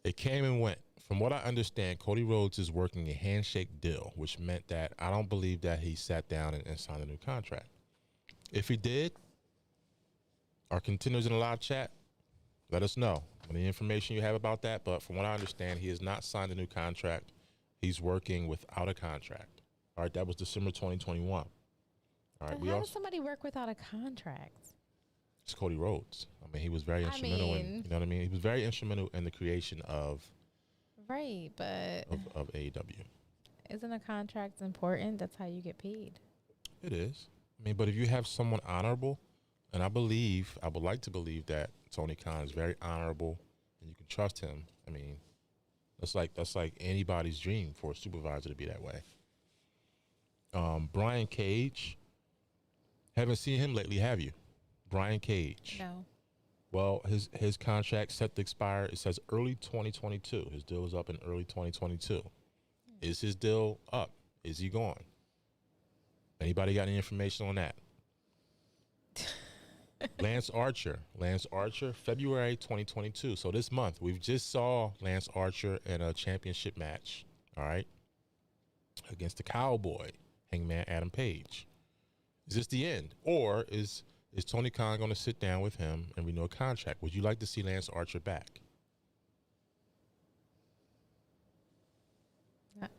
it came and went. From what I understand, Cody Rhodes is working a handshake deal, which meant that I don't believe that he sat down and signed a new contract. If he did, our contenders in the live chat, let us know any information you have about that. But from what I understand, he has not signed a new contract. He's working without a contract. All right, that was December 2021. All right, But we how also does somebody work without a contract? it's Cody Rhodes. I mean, he was very I instrumental in, mean- you know what I mean? He was very instrumental in the creation of Right, but AEW. isn't a contract important? That's how you get paid. It is. I mean, but if you have someone honorable, and I would like to believe that Tony Khan is very honorable and you can trust him. I mean, that's like anybody's dream for a supervisor to be that way. Brian Cage, haven't seen him lately, have you? Brian Cage. No. Well, his contract set to expire. It says early 2022. His deal is up in early 2022. Is his deal up? Is he gone? Anybody got any information on that? Lance Archer, February 2022. So this month, we've just saw Lance Archer in a championship match, all right, against the Cowboy, Hangman Adam Page. Is this the end? Or is Tony Khan going to sit down with him and renew a contract? Would you like to see Lance Archer back?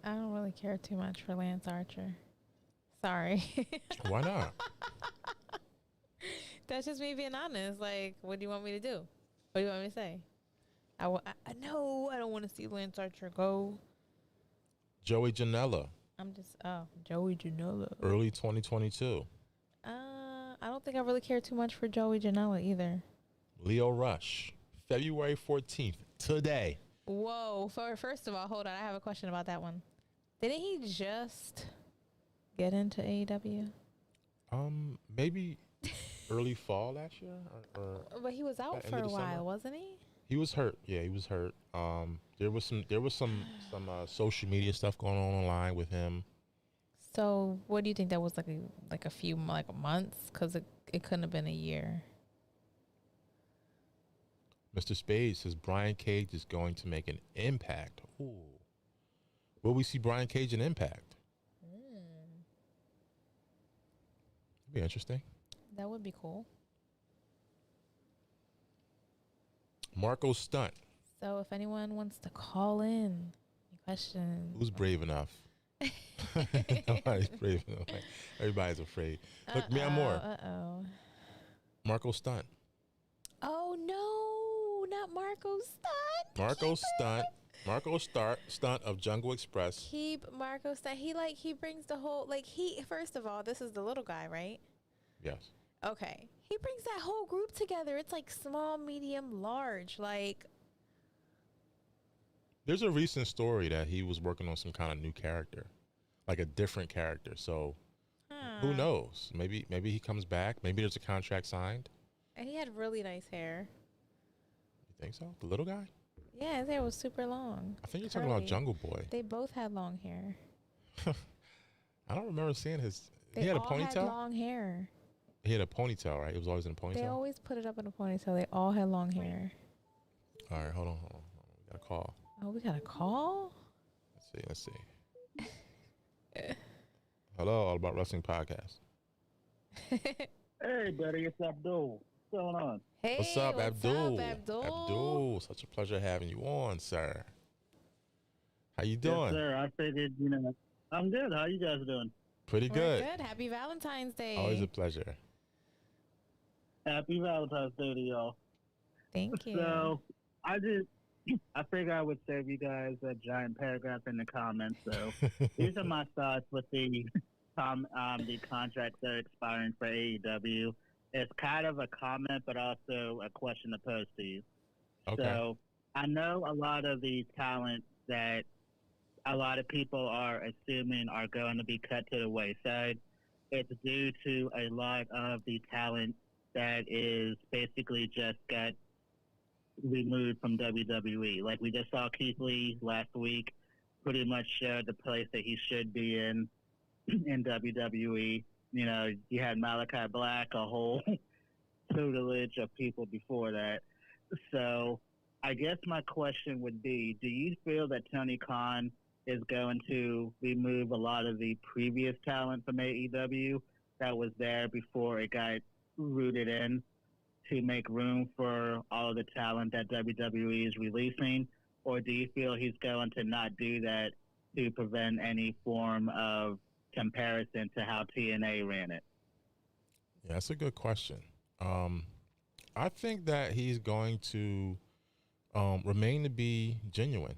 I don't really care too much for Lance Archer. Sorry. Why not? That's just me being honest. Like, what do you want me to do? What do you want me to say? I know I don't want to see Lance Archer go. Joey Janela, Joey Janela. early 2022. I don't think I really care too much for Joey Janela either. Leo Rush, February 14th, today. Whoa. First of all, hold on. I have a question about that one. Didn't he just get into AEW? Maybe early fall last year, or But he was out end for of a the summer? while, wasn't he? He was hurt. Yeah, he was hurt. There was some social media stuff going on online with him. So, what do you think that was like a few months? Because it couldn't have been a year. Mr. Spade says Brian Cage is going to make an impact. Ooh. Will we see Brian Cage in Impact? That'd be interesting. That would be cool. Marco Stunt. So, if anyone wants to call in, any questions. Who's brave enough? Nobody's brave enough. Everybody's afraid. Look, me, Amor. Marco Stunt. Oh no, not Marco Stunt. Marco Stunt of Jungle Express. Keep Marco Stunt. He brings the whole first of all, this is the little guy, right? Yes. Okay. He brings that whole group together. It's like small, medium, large. There's a recent story that he was working on some kind of new character, like a different character. So who knows? Maybe he comes back. Maybe there's a contract signed. And he had really nice hair. You think so? The little guy? Yeah, his hair was super long. I think you're talking about Jungle Boy. They both had long hair. I don't remember seeing his. They he had a all ponytail. had long hair. He had a ponytail, right? It was always in a ponytail. They always put it up in a ponytail. They all had long hair. All right, hold on. We got a call. Oh, we got a call? Let's see. Hello, All About Wrestling Podcast. Hey, buddy, it's Abdul. What's going on? Hey, What's up, Abdul? Abdul? Abdul, such a pleasure having you on, sir. How you doing? Yes, sir. I figured, I'm good. How you guys doing? Pretty We're good. good. Happy Valentine's Day. Always a pleasure. Happy Valentine's Day to y'all. Thank you. So, I figured I would save you guys a giant paragraph in the comments. So, these are my thoughts with the contracts that are expiring for AEW. It's kind of a comment, but also a question to pose to you. Okay. So, I know a lot of the talent that a lot of people are assuming are going to be cut to the wayside. It's due to a lot of the talent that is basically just got removed from WWE. Like we just saw Keith Lee last week pretty much showed the place that he should be in WWE. You had Malachi Black, a whole tutelage of people before that. So I guess my question would be, do you feel that Tony Khan is going to remove a lot of the previous talent from AEW that was there before it got rooted in to make room for all of the talent that WWE is releasing? Or do you feel he's going to not do that to prevent any form of comparison to how TNA ran it? Yeah, that's a good question. I think that he's going to remain to be genuine.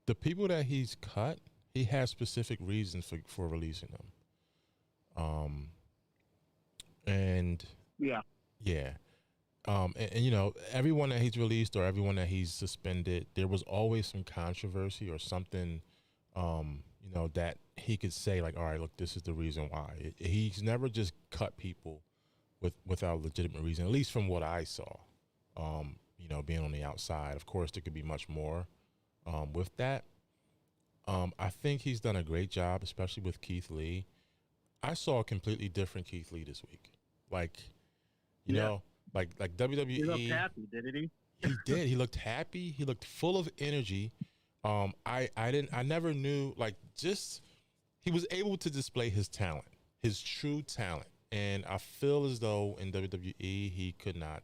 The people that he's cut, he has specific reasons for releasing them. And Yeah. yeah, and you know, everyone that he's released or everyone that he's suspended, there was always some controversy or something, you know, that he could say like, all right, look, this is the reason why. He's never just cut people without legitimate reason, at least from what I saw. You know, being on the outside, of course, there could be much more with that. I think he's done a great job, especially with Keith Lee. I saw a completely different Keith Lee this week. Like, you know, like WWE. He looked happy, didn't he? He did. He looked happy. He looked full of energy. I never knew, like, just he was able to display his talent, his true talent. And I feel as though in WWE he could not,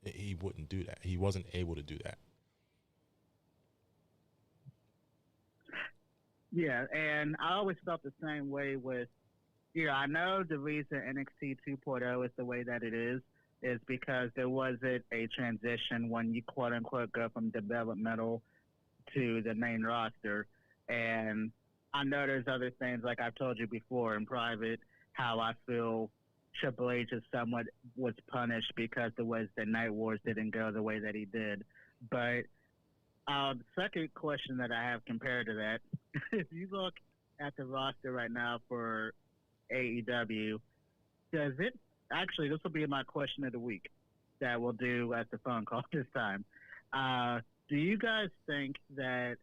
he wouldn't do that. He wasn't able to do that. Yeah, and I always felt the same way with, you know, I know the reason NXT 2.0 is the way that it is because there wasn't a transition when you quote unquote go from developmental to the main roster. And I know there's other things, like I've told you before in private, how I feel Triple H is somewhat was punished because the Wednesday Night Wars didn't go the way that he did. But the second question that I have compared to that, if you look at the roster right now for AEW, does it actually, this will be my question of the week that we'll do at the phone call this time. Do you guys think that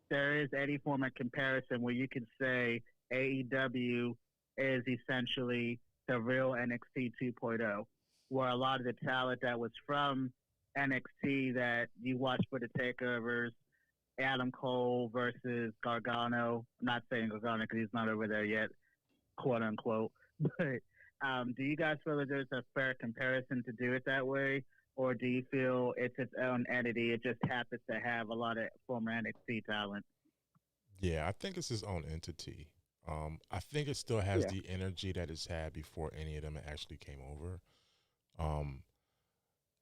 there is any form of comparison where you could say AEW is essentially the real NXT 2.0, where a lot of the talent that was from NXT that you watch for the takeovers, Adam Cole versus Gargano, I'm not saying Gargano because he's not over there yet, quote unquote, but do you guys feel that there's a fair comparison to do it that way? Or do you feel it's its own entity? It just happens to have a lot of former NXT talent. Yeah, I think it's his own entity. I think it still has the energy that it's had before any of them actually came over.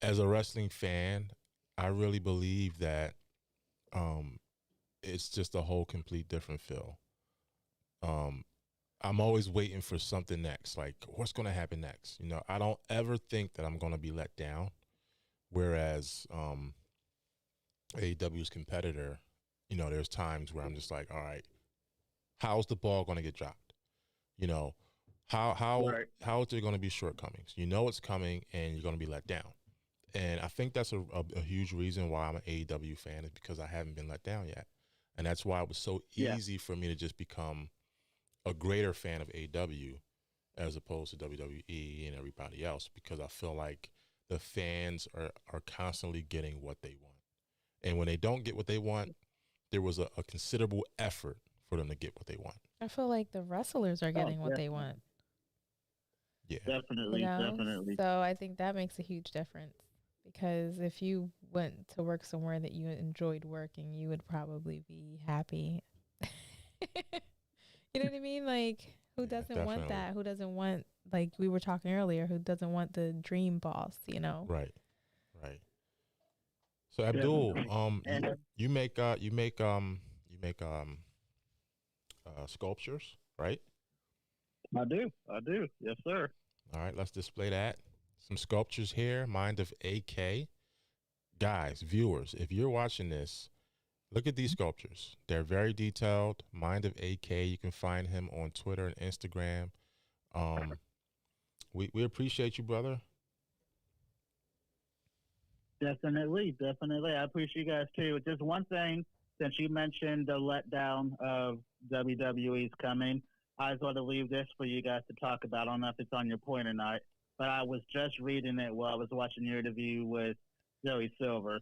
As a wrestling fan, I really believe that it's just a whole complete different feel. I'm always waiting for something next, like what's going to happen next. You know, I don't ever think that I'm going to be let down. Whereas AEW's competitor, you know, there's times where I'm just like, all right, how's the ball going to get dropped? You know, how is there going to be shortcomings? You know it's coming, and you're going to be let down. And I think that's a huge reason why I'm an AEW fan, is because I haven't been let down yet. And that's why it was so easy for me to just become a greater fan of AEW as opposed to WWE and everybody else, because I feel like the fans are constantly getting what they want. And when they don't get what they want, there was a considerable effort for them to get what they want. I feel like the wrestlers are getting what they want. Yeah. Definitely, You know? definitely. So I think that makes a huge difference, because if you went to work somewhere that you enjoyed working, you would probably be happy. You know what I mean? Like, who doesn't want that? Who doesn't want, like we were talking earlier, who doesn't want the dream boss, you know? Right. Right. So Abdul, you make sculptures, right? I do. Yes, sir. All right, let's display that. Some sculptures here, Mind of AK. Guys, viewers, if you're watching this, look at these sculptures. They're very detailed. Mind of AK, you can find him on Twitter and Instagram. We appreciate you, brother. Definitely. I appreciate you guys too. Just one thing, since you mentioned the letdown of WWE's coming, I just want to leave this for you guys to talk about. I don't know if it's on your point or not, but I was just reading it while I was watching your interview with Joey Silver.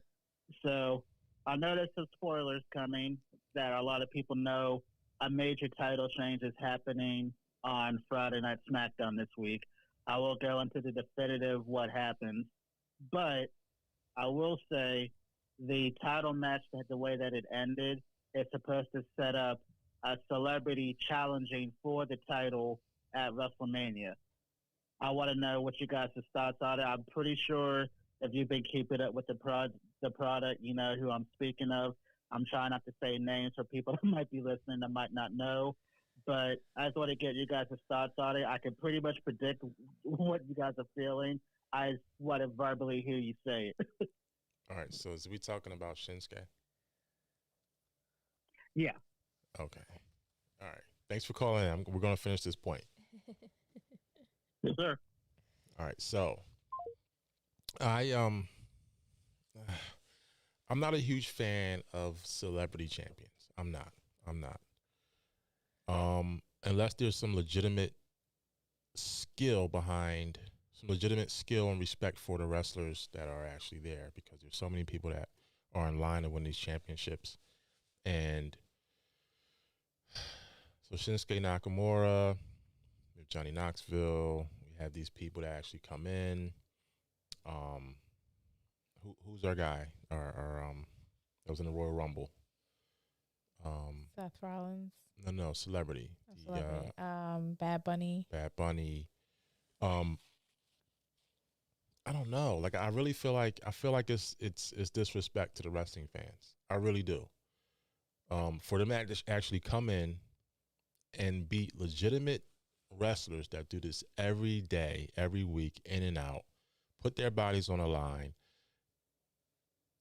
So I know there's some spoilers coming that a lot of people know. A major title change is happening on Friday Night SmackDown this week. I will go into the definitive what happens, but I will say the title match, the way that it ended, is supposed to set up a celebrity challenging for the title at WrestleMania. I want to know what you guys' thoughts on it. I'm pretty sure if you've been keeping up with the product, you know who I'm speaking of. I'm trying not to say names for people that might be listening that might not know. But I just want to get you guys' thoughts on it. I can pretty much predict what you guys are feeling. I just want to verbally hear you say it. All right. So is we talking about Shinsuke? Yeah. Okay. All right. Thanks for calling in. We're going to finish this point. Yes, sir. All right. So I'm not a huge fan of celebrity champions. I'm not. Unless there's some legitimate skill and respect for the wrestlers that are actually there, because there's so many people that are in line to win these championships. And so Shinsuke Nakamura, we have Johnny Knoxville, we have these people that actually come in. Who's our guy? That was in the Royal Rumble. Seth Rollins. No, celebrity. Celebrity. Bad Bunny. Bad Bunny. I don't know. Like, I feel like it's disrespect to the wrestling fans. I really do. For them to actually come in and beat legitimate wrestlers that do this every day, every week, in and out, put their bodies on the line.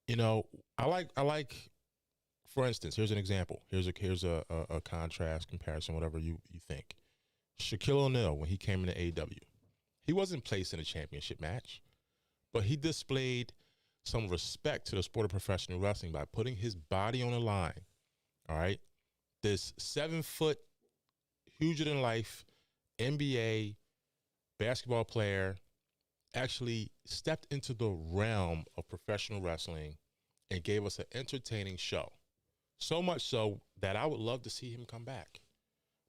You know, I like. For instance, here's an example. Here's a contrast, comparison, whatever you think. Shaquille O'Neal, when he came into AEW, he wasn't placed in a championship match, but he displayed some respect to the sport of professional wrestling by putting his body on the line. All right, this 7-foot, huger than life NBA basketball player actually stepped into the realm of professional wrestling and gave us an entertaining show. So much so that I would love to see him come back.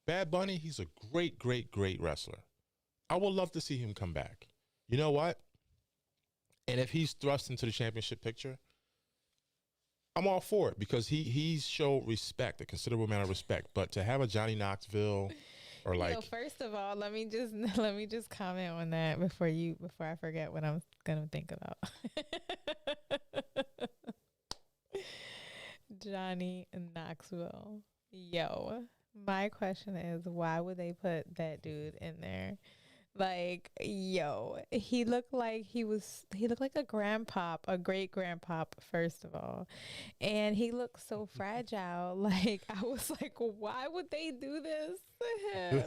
Bad Bunny, he's a great, great, great wrestler. I would love to see him come back. You know what? And if he's thrust into the championship picture, I'm all for it, because he's showed respect, a considerable amount of respect. But to have a Johnny Knoxville or like, Yo, first of all, let me just comment on that before I forget what I'm gonna think about. Johnny Knoxville. Yo, my question is, why would they put that dude in there? Like, yo, he looked like a grandpop, a great grandpop, first of all. And he looked so fragile. Like, I was like, why would they do this to him?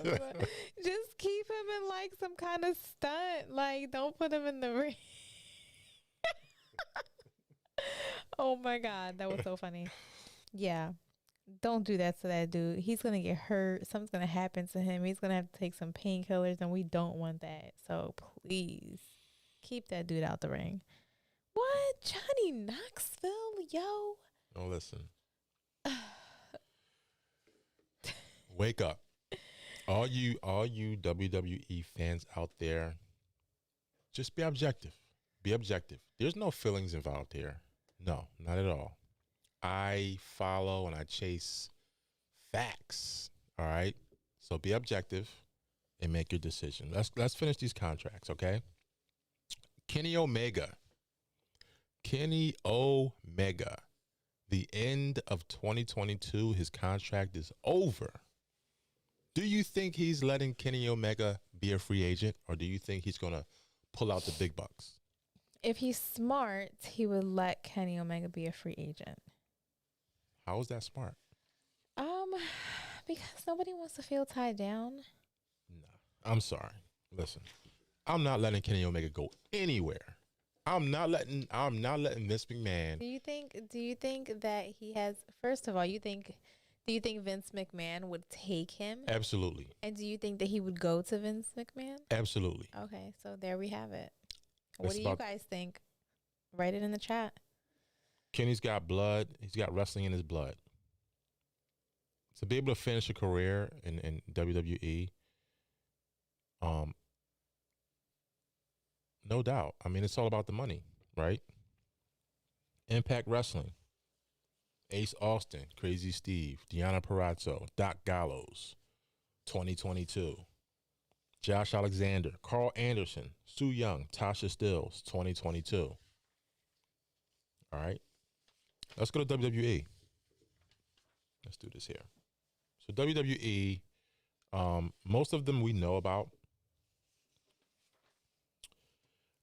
Just keep him in like some kind of stunt. Like, don't put him in the ring. Oh my God, that was so funny. Yeah. Don't do that to that dude. He's going to get hurt. Something's going to happen to him. He's going to have to take some painkillers, and we don't want that. So please keep that dude out the ring. What? Johnny Knoxville? Yo. oh, listen. Wake up. All you WWE fans out there, just be objective. Be objective. There's no feelings involved here. No, not at all. I follow and I chase facts. All right. So be objective and make your decision. Let's finish these contracts, okay? Kenny Omega. The end of 2022, his contract is over. Do you think he's letting Kenny Omega be a free agent, or do you think he's going to pull out the big bucks? If he's smart, he would let Kenny Omega be a free agent. How is that smart? Because nobody wants to feel tied down. No, I'm sorry. Listen, I'm not letting Kenny Omega go anywhere. I'm not letting Vince McMahon. Do you think that he has? First of all, do you think Vince McMahon would take him? Absolutely. And do you think that he would go to Vince McMahon? Absolutely. Okay, so there we have it. What It's do you guys think? Write it in the chat. Kenny's got blood. He's got wrestling in his blood. To be able to finish a career in WWE, no doubt. I mean, it's all about the money, right? Impact Wrestling, Ace Austin, Crazy Steve, Deonna Purrazzo, Doc Gallows, 2022. Josh Alexander, Carl Anderson, Sue Young, Tasha Stills, 2022. All right. Let's go to WWE. Let's do this here. So WWE, most of them we know about.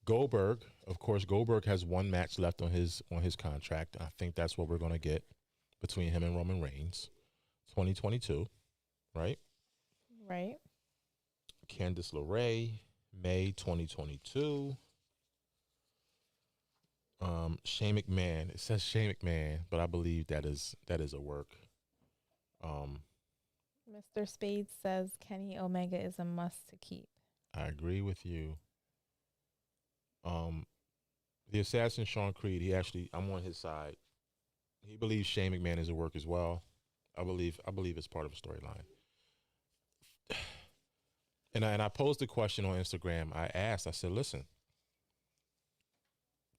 Goldberg, of course, Goldberg has one match left on his contract. I think that's what we're going to get between him and Roman Reigns, 2022, right? Right. Candice LeRae, May 2022. Shane McMahon. It says Shane McMahon, but I believe that is a work. Mr. Spade says Kenny Omega is a must to keep. I agree with you. The assassin Sean Creed, I'm on his side. He believes Shane McMahon is a work as well. I believe it's part of a storyline. And I posed a question on Instagram. I said, listen,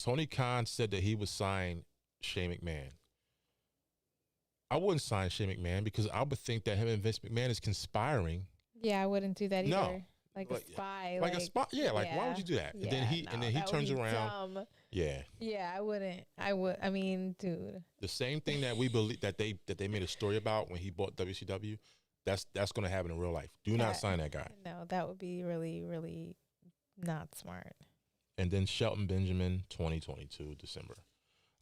Tony Khan said that he would sign Shane McMahon. I wouldn't sign Shane McMahon because I would think that him and Vince McMahon is conspiring. Yeah, I wouldn't do that either. No. Like a spy. Like a spy. Yeah, like why would you do that? Yeah, and then he turns around. Dumb. Yeah. Yeah, I wouldn't. I mean, dude. The same thing that we believe that they made a story about when he bought WCW, that's going to happen in real life. Do not sign that guy. No, that would be really, really not smart. And then Shelton Benjamin, 2022, December.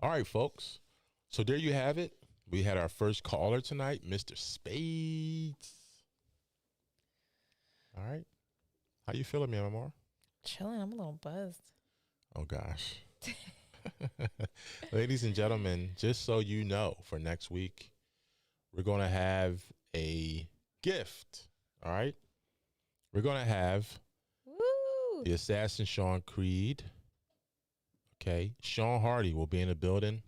All right, folks. So there you have it. We had our first caller tonight, Mr. Spades. All right. How you feeling, man, Amor? Chilling. I'm a little buzzed. Oh, gosh. Ladies and gentlemen, just so you know, for next week, we're going to have a gift. All right? We're going to have the assassin Sean Creed. Okay. Sean Hardy will be in the building,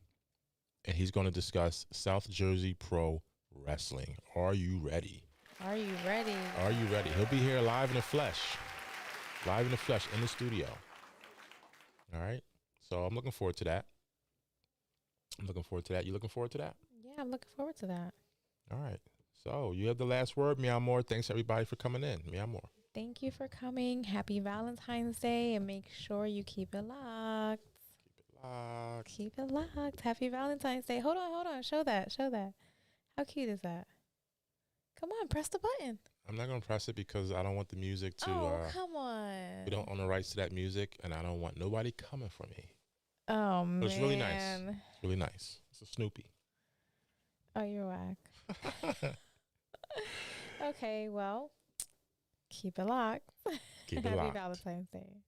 and he's going to discuss South Jersey Pro Wrestling. Are you ready? Are you ready? Are you ready? He'll be here live in the flesh. Live in the flesh in the studio. All right. So I'm looking forward to that. You looking forward to that? Yeah, I'm looking forward to that. All right. So you have the last word, Mi Amor. Thanks, everybody, for coming in. Mi Amor. Thank you for coming. Happy Valentine's Day, and make sure you keep it locked. Keep it locked. Happy Valentine's Day. Hold on. Show that. How cute is that? Come on, press the button. I'm not going to press it because I don't want the music to... come on. We don't own the rights to that music, and I don't want nobody coming for me. Oh, man. But it's really nice. It's really nice. It's a Snoopy. Oh, you're whack. Okay, well, keep it locked. Keep it locked. Happy Valentine's Day.